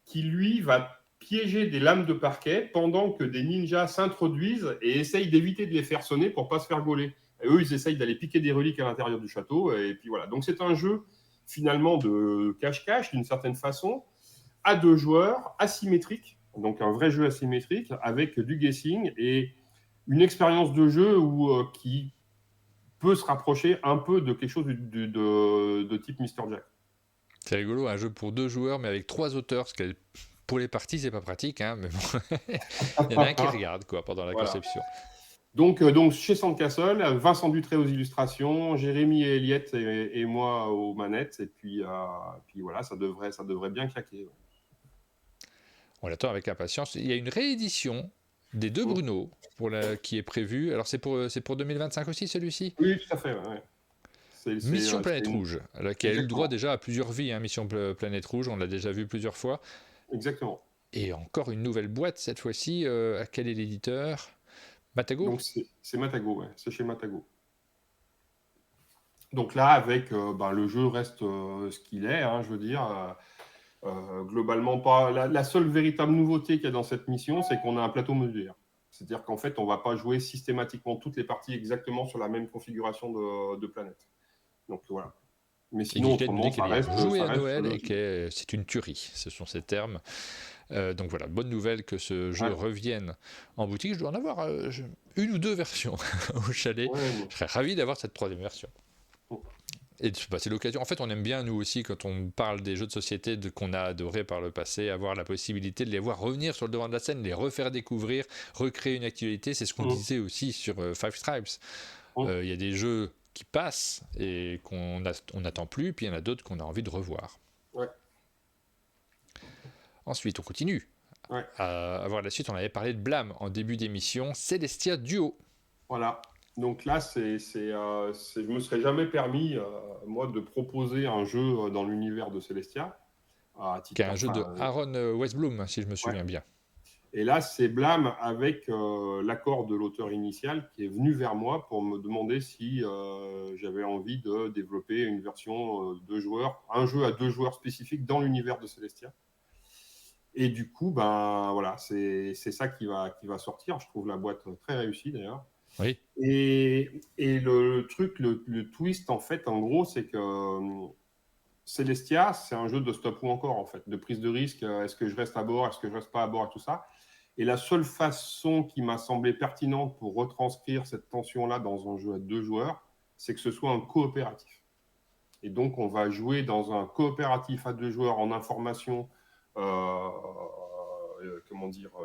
Speaker 2: qui, lui, va piéger des lames de parquet pendant que des ninjas s'introduisent et essayent d'éviter de les faire sonner pour ne pas se faire gauler. Et eux, ils essayent d'aller piquer des reliques à l'intérieur du château. Et puis voilà. Donc c'est un jeu finalement de cache-cache d'une certaine façon, à deux joueurs, asymétrique, donc un vrai jeu asymétrique avec du guessing et une expérience de jeu qui peut se rapprocher un peu de quelque chose de type Mr. Jack.
Speaker 1: C'est rigolo, un jeu pour 2 joueurs, mais avec 3 auteurs, parce que pour les parties, c'est pas pratique, hein, mais bon, il y en a un qui regarde quoi, pendant la
Speaker 2: Voilà.
Speaker 1: conception.
Speaker 2: Donc chez Sandcastle, Vincent Dutré aux illustrations, Jérémy et Eliette et moi aux manettes, et puis voilà, ça devrait bien claquer.
Speaker 1: On l'attend avec impatience. Il y a une réédition des deux Bruno qui est prévue. Alors c'est pour 2025 aussi celui-ci?
Speaker 2: Oui, tout à fait. Ouais.
Speaker 1: Mission Planète Rouge, qui a eu le droit
Speaker 2: Exactement.
Speaker 1: déjà à plusieurs vies, hein, Mission Planète Rouge, on l'a déjà vu plusieurs fois.
Speaker 2: Exactement.
Speaker 1: Et encore une nouvelle boîte cette fois-ci. À quel est l'éditeur? Matago?
Speaker 2: Donc c'est Matago, ouais. C'est chez Matago. Donc là, avec le jeu reste ce qu'il est, hein, je veux dire. Globalement, pas. La seule véritable nouveauté qu'il y a dans cette mission, c'est qu'on a un plateau modulaire. C'est-à-dire qu'en fait, on ne va pas jouer systématiquement toutes les parties exactement sur la même configuration de planète. Donc voilà. Mais sinon, autrement, ça reste.
Speaker 1: Jouer à Noël et que c'est une tuerie, ce sont ces termes. Donc voilà, bonne nouvelle que ce jeu revienne en boutique. Je dois en avoir une ou deux versions au chalet. Je serais ravi d'avoir cette troisième version. Et c'est l'occasion. En fait, on aime bien, nous aussi, quand on parle des jeux de société qu'on a adorés par le passé, avoir la possibilité de les voir revenir sur le devant de la scène, les refaire découvrir, recréer une actualité. C'est ce qu'on disait aussi sur Five Stripes. Il y a des jeux qui passent et qu'on n'attend plus, puis il y en a d'autres qu'on a envie de revoir.
Speaker 2: Ouais.
Speaker 1: Ensuite, on continue à voir la suite. On avait parlé de Blam en début d'émission. Celestia Duo.
Speaker 2: Voilà. Donc là, je me serais jamais permis, moi, de proposer un jeu dans l'univers de Celestia.
Speaker 1: Qui est un jeu de Aaron Westblum, si je me souviens bien.
Speaker 2: Et là, c'est Blam avec l'accord de l'auteur initial qui est venu vers moi pour me demander si j'avais envie de développer une version un jeu à 2 joueurs spécifique dans l'univers de Celestia. Et du coup, voilà, c'est ça qui va sortir. Je trouve la boîte très réussie d'ailleurs.
Speaker 1: Oui.
Speaker 2: Et le truc, le twist, en fait, en gros, c'est que Celestia, c'est un jeu de stop ou encore, en fait, de prise de risque. Est-ce que je reste à bord? Est-ce que je reste pas à bord? Et tout ça. Et la seule façon qui m'a semblé pertinente pour retranscrire cette tension-là dans un jeu à 2 joueurs, c'est que ce soit un coopératif. Et donc, on va jouer dans un coopératif à 2 joueurs en information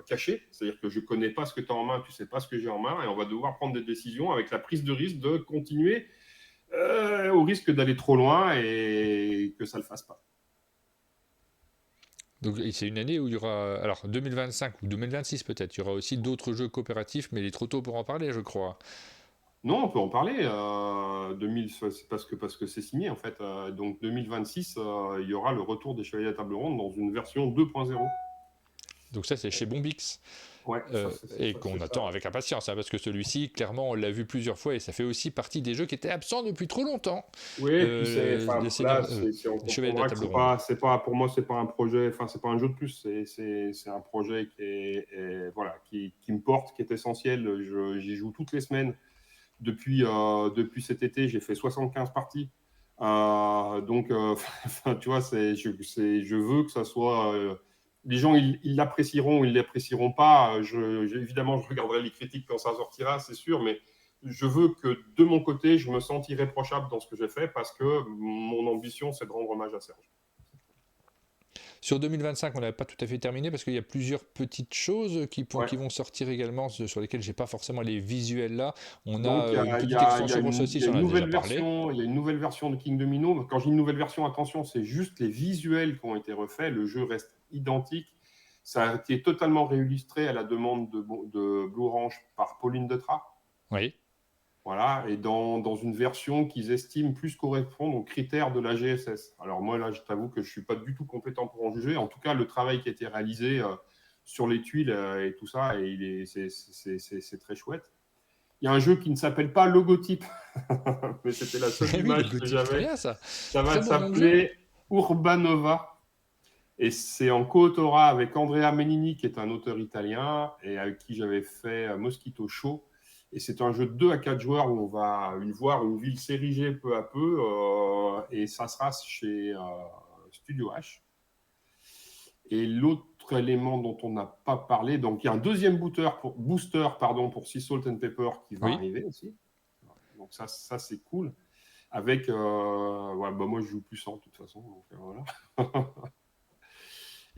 Speaker 2: caché, c'est-à-dire que je ne connais pas ce que tu as en main, tu ne sais pas ce que j'ai en main, et on va devoir prendre des décisions avec la prise de risque de continuer au risque d'aller trop loin et que ça ne le fasse pas.
Speaker 1: Donc c'est une année où il y aura, alors 2025 ou 2026 peut-être, il y aura aussi d'autres jeux coopératifs, mais il est trop tôt pour en parler, je crois.
Speaker 2: Non, on peut en parler. C'est parce que c'est signé en fait. Donc 2026, il y aura le retour des Chevaliers à table ronde dans une version 2.0.
Speaker 1: Donc ça, c'est chez Bombix.
Speaker 2: Ouais,
Speaker 1: Et qu'on attend avec impatience, hein, parce que celui-ci, clairement, on l'a vu plusieurs fois et ça fait aussi partie des jeux qui étaient absents depuis trop longtemps.
Speaker 2: Oui, et puis
Speaker 1: Les Seigneurs,
Speaker 2: on
Speaker 1: les Chevaliers de la
Speaker 2: comprendra que
Speaker 1: Table Ronde.
Speaker 2: c'est pas, pour moi, c'est pas un projet, enfin, c'est pas un jeu de plus, c'est un projet voilà, qui me porte, qui est essentiel. J'y joue toutes les semaines. Depuis cet été, j'ai fait 75 parties. Donc, tu vois, je veux que ça soit. Les gens, ils l'apprécieront ou ils ne l'apprécieront pas. Évidemment, je regarderai les critiques quand ça sortira, c'est sûr, mais je veux que de mon côté, je me sente irréprochable dans ce que j'ai fait parce que mon ambition, c'est de rendre hommage à Serge.
Speaker 1: Sur 2025, on n'avait pas tout à fait terminé parce qu'il y a plusieurs petites choses qui vont sortir également, sur lesquelles je n'ai pas forcément les visuels là. On
Speaker 2: Donc,
Speaker 1: a une petite extension grosse aussi,
Speaker 2: il y a
Speaker 1: on
Speaker 2: une
Speaker 1: en a déjà
Speaker 2: nouvelle
Speaker 1: parlé.
Speaker 2: version, il y a une nouvelle version de King Domino. Quand je dis une nouvelle version, attention, c'est juste les visuels qui ont été refaits. Le jeu reste identique. Ça a été totalement réillustré à la demande de Blue Orange par Pauline Detrat.
Speaker 1: Oui.
Speaker 2: Voilà, et dans une version qu'ils estiment plus correspondre aux critères de la GSS. Alors moi, là, je t'avoue que je ne suis pas du tout compétent pour en juger. En tout cas, le travail qui a été réalisé sur les tuiles et tout ça, c'est très chouette. Il y a un jeu qui ne s'appelle pas Logotype, mais c'était la seule image que j'avais.
Speaker 1: Bien, ça.
Speaker 2: Ça va s'appeler Urbanova. Et c'est en coautorat avec Andrea Menini, qui est un auteur italien, et avec qui j'avais fait Mosquito Show. Et c'est un jeu de 2 à 4 joueurs où on va voir une ville s'ériger peu à peu. Et ça sera chez Studio H. Et l'autre élément dont on n'a pas parlé, donc il y a un deuxième booster pour Sea Salt and Pepper qui va arriver aussi. Donc ça c'est cool. Avec, moi je joue plus sans de toute façon. Donc, voilà.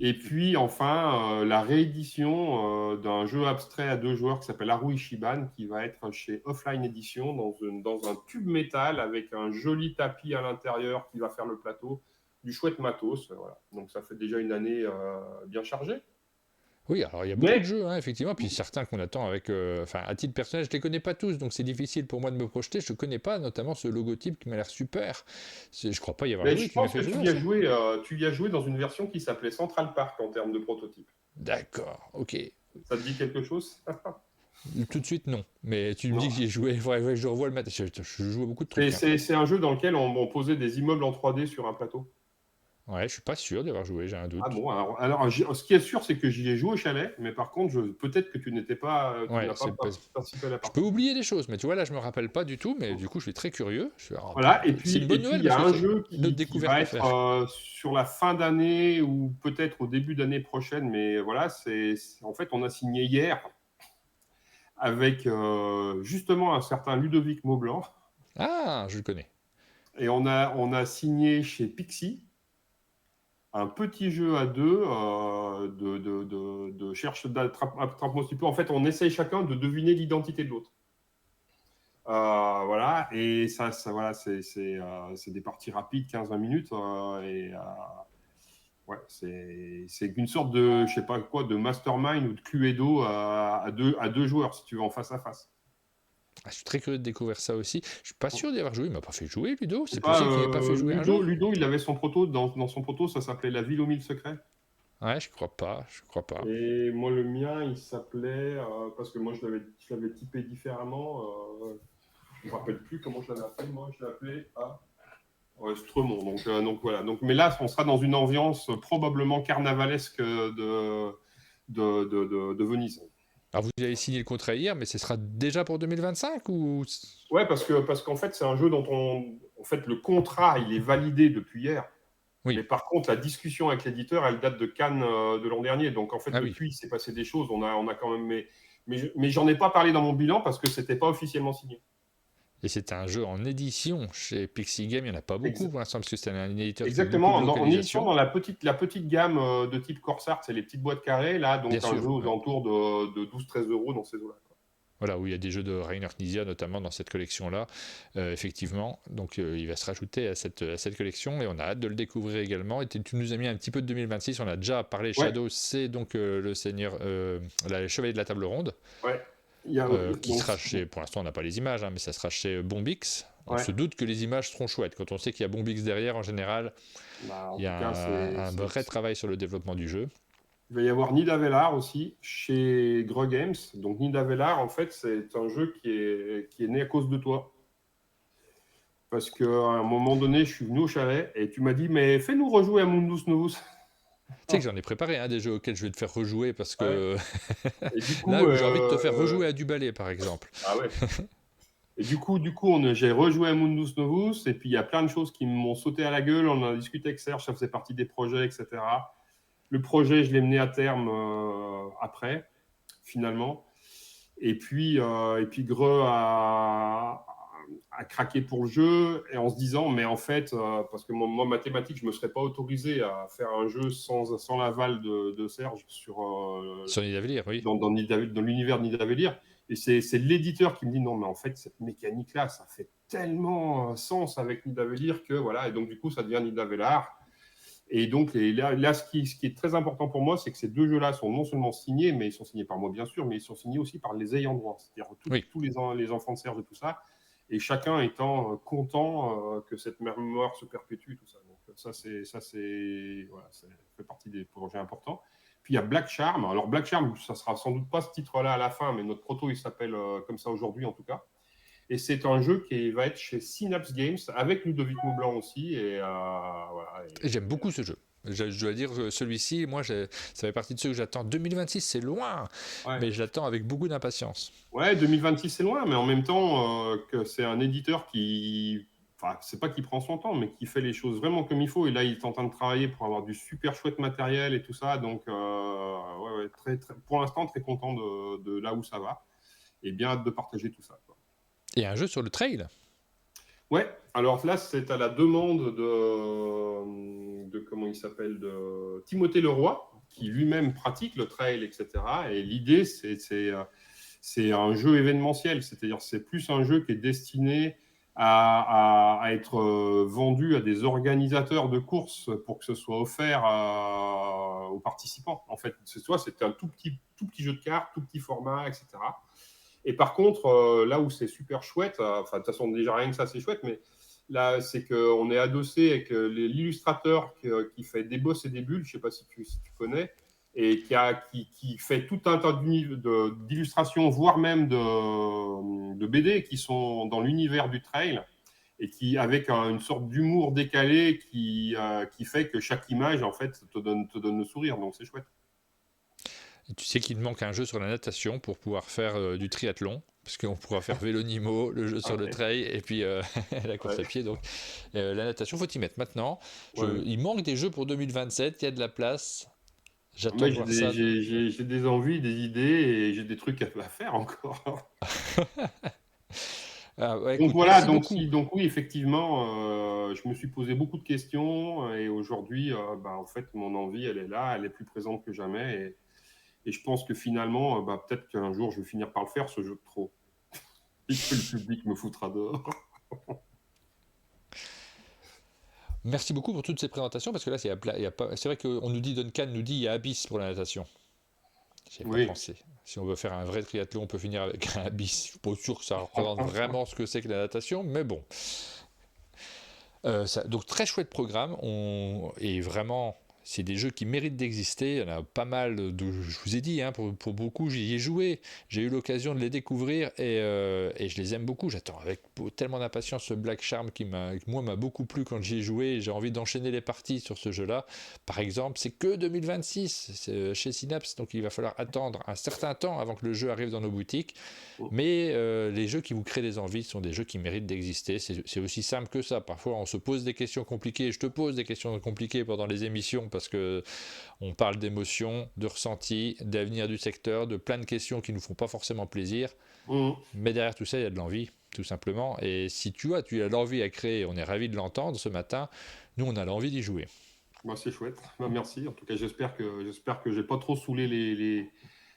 Speaker 2: Et puis enfin, la réédition d'un jeu abstrait à 2 joueurs qui s'appelle Haru Ishiban, qui va être chez Offline Edition dans un tube métal avec un joli tapis à l'intérieur qui va faire le plateau, du chouette matos. Voilà. Donc ça fait déjà une année bien chargée.
Speaker 1: Oui, alors il y a beaucoup de jeux, hein, effectivement, puis certains qu'on attend avec... à titre personnel, je ne les connais pas tous, donc c'est difficile pour moi de me projeter. Je ne connais pas notamment ce logotype qui m'a l'air super. Je ne crois pas y avoir joué.
Speaker 2: Je pense que tu y as joué dans une version qui s'appelait Central Park en termes de prototype.
Speaker 1: D'accord, ok.
Speaker 2: Ça te dit quelque chose?
Speaker 1: Tout de suite, non. Mais tu me dis que j'y ai joué, il faudrait que je revoie le matin. Je joue à beaucoup de trucs.
Speaker 2: C'est un jeu dans lequel on posait des immeubles en 3D sur un plateau.
Speaker 1: Ouais, je suis pas sûr d'avoir joué, j'ai un doute.
Speaker 2: Ah bon, alors ce qui est sûr, c'est que j'y ai joué au chalet, mais par contre, peut-être que tu n'étais pas, n'as pas participé à la partie.
Speaker 1: Je peux oublier des choses, mais tu vois, là, je me rappelle pas du tout, mais du coup, je suis très curieux.
Speaker 2: Voilà, et puis
Speaker 1: c'est une bonne nouvelle,
Speaker 2: il y a
Speaker 1: parce
Speaker 2: un
Speaker 1: que
Speaker 2: jeu qui va
Speaker 1: être
Speaker 2: sur la fin d'année ou peut-être au début d'année prochaine, mais voilà, en fait, on a signé hier avec justement un certain Ludovic Maublanc.
Speaker 1: Ah, je le connais.
Speaker 2: Et on a signé chez Pixie un petit jeu à 2 de cherche d'attrape-moi si peu. En fait, on essaye chacun de deviner l'identité de l'autre. Voilà, et ça voilà, c'est des parties rapides, 15-20 minutes. Ouais, c'est une sorte de, je sais pas quoi, de mastermind ou de Cluedo à deux joueurs, si tu veux, en face à face.
Speaker 1: Ah, je suis très curieux de découvrir ça aussi. Je suis pas sûr d'y avoir joué. Il m'a pas fait jouer, Ludo. C'est possible qu'il n'ait pas fait jouer un jeu.
Speaker 2: Ludo, il avait son proto. Dans son proto, ça s'appelait La Ville aux 1000 secrets.
Speaker 1: Ouais, je crois pas.
Speaker 2: Et moi, le mien, il s'appelait, parce que moi, je l'avais typé différemment. Je me rappelle plus comment je l'avais appelé. Moi, je l'ai appelé Stremont. Donc voilà. Mais là, on sera dans une ambiance probablement carnavalesque de Venise.
Speaker 1: Alors, vous avez signé le contrat hier, mais ce sera déjà pour 2025 ou...
Speaker 2: Ouais, parce qu'en fait, c'est un jeu dont en fait, le contrat, il est validé depuis hier.
Speaker 1: Oui.
Speaker 2: Mais par contre, la discussion avec l'éditeur, elle date de Cannes de l'an dernier. Donc, en fait, depuis, il s'est passé des choses. On a quand même... Mais j'en ai pas parlé dans mon bilan parce que c'était pas officiellement signé.
Speaker 1: Et c'est un jeu en édition chez Pixie Game. Il n'y en a pas beaucoup pour l'instant parce que c'est un éditeur
Speaker 2: Exactement.
Speaker 1: qui fait
Speaker 2: En édition, dans la petite gamme de type Corsart, c'est les petites boîtes carrées. Là, donc un jeu aux alentours de 12-13 euros dans ces eaux-là.
Speaker 1: Voilà, où il y a des jeux de Rainer Knizia notamment dans cette collection-là, effectivement. Donc il va se rajouter à cette collection et on a hâte de le découvrir également. Et tu nous as mis un petit peu de 2026, on a déjà parlé. Shadow, c'est donc le seigneur, le chevalier de la table ronde.
Speaker 2: Ouais.
Speaker 1: Qui sera chez, pour l'instant on n'a pas les images, mais ça sera chez Bombix. On se doute que les images seront chouettes. Quand on sait qu'il y a Bombix derrière, en général, il y a un vrai travail sur le développement du jeu.
Speaker 2: Il va y avoir Nidavellar aussi, chez Gros Games. Donc Nidavellar, en fait, c'est un jeu qui est né à cause de toi. Parce qu'à un moment donné, je suis venu au chalet et tu m'as dit, mais fais-nous rejouer à Mundus Novus.
Speaker 1: Tu sais que j'en ai préparé des jeux auxquels je vais te faire rejouer parce
Speaker 2: Ouais.
Speaker 1: que
Speaker 2: Et du coup,
Speaker 1: là, j'ai envie de te faire rejouer à du balai, par exemple.
Speaker 2: ah ouais. Et j'ai rejoué à Mundus Novus, et puis il y a plein de choses qui m'ont sauté à la gueule. On en a discuté avec Serge, ça faisait partie des projets, etc. Le projet, je l'ai mené à terme après, finalement. Et puis Greux a craqué pour le jeu, et en se disant, mais en fait, parce que moi, mathématiques, je ne me serais pas autorisé à faire un jeu sans l'aval de Serge
Speaker 1: Sonny Davillier, oui.
Speaker 2: dans l'univers de Nidavellir. Et c'est l'éditeur qui me dit non, mais en fait, cette mécanique-là, ça fait tellement sens avec Nidavellir que voilà. Et donc, du coup, ça devient Nidavellar. Et donc, là, ce qui est très important pour moi, c'est que ces deux jeux-là sont non seulement signés, mais ils sont signés par moi, bien sûr, mais ils sont signés aussi par les ayants droit, c'est-à-dire
Speaker 1: Oui.
Speaker 2: tous les enfants de Serge et tout ça, et chacun étant content que cette mémoire se perpétue, tout ça. Donc, ça fait partie des projets importants. Puis il y a Black Charm. Alors, Black Charm, ça sera sans doute pas ce titre-là à la fin, mais notre proto, il s'appelle comme ça aujourd'hui, en tout cas. Et c'est un jeu qui va être chez Synapse Games, avec Ludovic Maublanc aussi. Et, voilà,
Speaker 1: Et j'aime beaucoup ce jeu. Je dois dire que celui-ci, moi, ça fait partie de ceux que j'attends. 2026, c'est loin,
Speaker 2: ouais.
Speaker 1: mais j'attends avec beaucoup d'impatience.
Speaker 2: Ouais, 2026, c'est loin, mais en même temps, que c'est un éditeur qui. Enfin, c'est pas qu'il prend son temps, mais qui fait les choses vraiment comme il faut. Et là, il est en train de travailler pour avoir du super chouette matériel et tout ça. Donc, ouais, pour l'instant, très content de là où ça va. Et bien hâte de partager tout ça, quoi.
Speaker 1: Et un jeu sur le trail.
Speaker 2: Ouais, alors là, c'est à la demande de comment il s'appelle, de Timothée Leroy, qui lui-même pratique le trail, etc. Et l'idée, c'est un jeu événementiel, c'est-à-dire c'est plus un jeu qui est destiné à être vendu à des organisateurs de courses pour que ce soit offert aux participants. En fait, c'est un tout petit jeu de cartes, tout petit format, etc. Et par contre, là où c'est super chouette, enfin, de toute façon, déjà rien que ça, c'est chouette, mais là, c'est qu'on est adossé avec l'illustrateur qui fait Des Bosses et des Bulles, je ne sais pas si tu connais, et qui fait tout un tas d'illustrations, voire même de BD qui sont dans l'univers du trail, et qui, avec une sorte d'humour décalé qui fait que chaque image, en fait, te donne le sourire. Donc, c'est chouette.
Speaker 1: Et tu sais qu'il te manque un jeu sur la natation pour pouvoir faire du triathlon, parce qu'on pourra faire Vélonimo, le jeu sur le trail, et puis la course à pied. Donc la natation, faut y mettre maintenant. Il manque des jeux pour 2027, il y a de la place. J'attends de voir ça.
Speaker 2: J'ai des envies, des idées, et j'ai des trucs à faire encore.
Speaker 1: Ouais,
Speaker 2: Donc
Speaker 1: écoute,
Speaker 2: voilà,
Speaker 1: donc
Speaker 2: oui, effectivement, je me suis posé beaucoup de questions, et aujourd'hui, en fait, mon envie, elle est là, elle est plus présente que jamais, et je pense que finalement, peut-être qu'un jour, je vais finir par le faire, ce jeu de trop, et que le public me foutra dehors.
Speaker 1: Merci beaucoup pour toutes ces présentations, parce que là, c'est vrai qu'on nous dit, Duncan nous dit, il y a Abyss pour la natation. J'ai pas pensé. Si on veut faire un vrai triathlon, on peut finir avec un Abyss. Je suis pas sûr que ça représente vraiment ce que c'est que la natation, mais bon. Donc très chouette programme. Et vraiment, c'est des jeux qui méritent d'exister. Il y en a pas mal je vous ai dit, pour beaucoup, j'y ai joué. J'ai eu l'occasion de les découvrir et je les aime beaucoup. J'attends avec tellement d'impatience ce Black Charm qui m'a beaucoup plu quand j'y ai joué. J'ai envie d'enchaîner les parties sur ce jeu-là. Par exemple, c'est que 2026 c'est chez Synapse, donc il va falloir attendre un certain temps avant que le jeu arrive dans nos boutiques. Mais les jeux qui vous créent des envies sont des jeux qui méritent d'exister. C'est aussi simple que ça. Parfois, on se pose des questions compliquées. Je te pose des questions compliquées pendant les émissions parce que on parle d'émotions, de ressentis, d'avenir du secteur, de plein de questions qui nous font pas forcément plaisir. Mais derrière tout ça, il y a de l'envie, tout simplement. Et si tu as l'envie à créer, on est ravis de l'entendre ce matin. Nous, on a l'envie d'y jouer.
Speaker 2: C'est chouette. Merci. En tout cas, j'espère que j'ai pas trop saoulé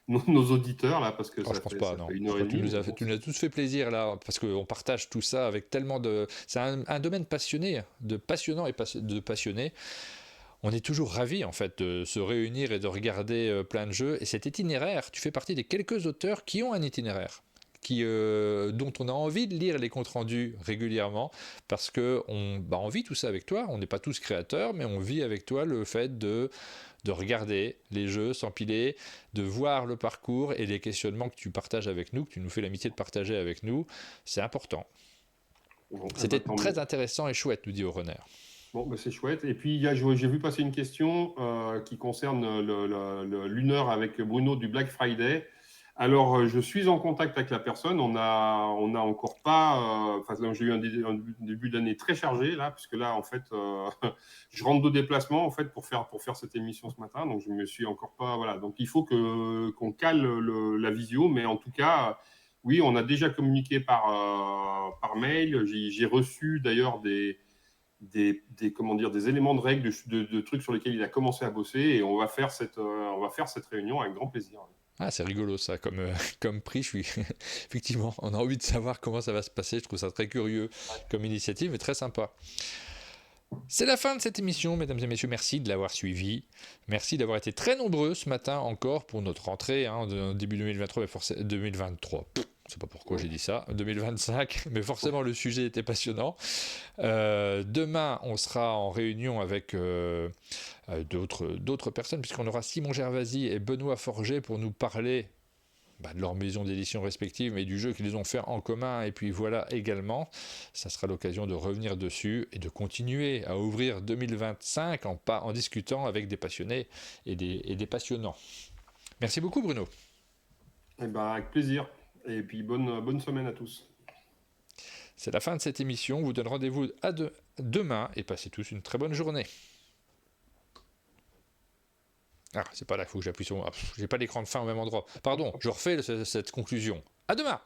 Speaker 2: nos auditeurs là, parce que
Speaker 1: je pense pas, non.
Speaker 2: fait 1h30.
Speaker 1: Tu nous as tous fait plaisir là, parce qu'on partage tout ça avec tellement de. C'est un domaine passionnant et de passionné. On est toujours ravis en fait de se réunir et de regarder plein de jeux. Et cet itinéraire, tu fais partie des quelques auteurs qui ont un itinéraire, dont on a envie de lire les comptes rendus régulièrement, parce qu'on vit tout ça avec toi. On n'est pas tous créateurs, mais on vit avec toi le fait de regarder les jeux s'empiler, de voir le parcours et les questionnements que tu partages avec nous, que tu nous fais l'amitié de partager avec nous. C'est important.
Speaker 2: Bon,
Speaker 1: C'était très intéressant et chouette, nous dit Oroner.
Speaker 2: Bon, c'est chouette. Et puis, j'ai vu passer une question qui concerne l'1 heure avec Bruno du Black Friday. Alors, je suis en contact avec la personne. On a encore pas. J'ai eu un début d'année très chargé là, puisque là, en fait, je rentre de déplacement en fait pour faire cette émission ce matin. Donc, je me suis encore pas. Voilà. Donc, il faut qu'on cale la visio, mais en tout cas. Oui, on a déjà communiqué par mail. J'ai reçu d'ailleurs des éléments de règles, de trucs sur lesquels il a commencé à bosser, et on va faire cette réunion avec grand plaisir.
Speaker 1: Ah, c'est rigolo ça, comme prix. Effectivement, on a envie de savoir comment ça va se passer. Je trouve ça très curieux comme initiative et très sympa. C'est la fin de cette émission, mesdames et messieurs. Merci de l'avoir suivi. Merci d'avoir été très nombreux ce matin encore pour notre rentrée, début 2023, mais 2023. Je ne sais pas pourquoi j'ai dit ça, 2025, mais forcément le sujet était passionnant. Demain, on sera en réunion avec d'autres personnes, puisqu'on aura Simon Gervasi et Benoît Forget pour nous parler de leur maison d'édition respective, mais du jeu qu'ils ont fait en commun. Et puis voilà également, ça sera l'occasion de revenir dessus et de continuer à ouvrir 2025 en discutant avec des passionnés et des passionnants. Merci beaucoup, Bruno.
Speaker 2: Avec plaisir. Et puis bonne semaine à tous.
Speaker 1: C'est la fin de cette émission. On vous donne rendez-vous à demain et passez tous une très bonne journée. Ah, c'est pas là qu'il faut que j'appuie sur... j'ai pas l'écran de fin au même endroit. Pardon, je refais cette conclusion. À demain.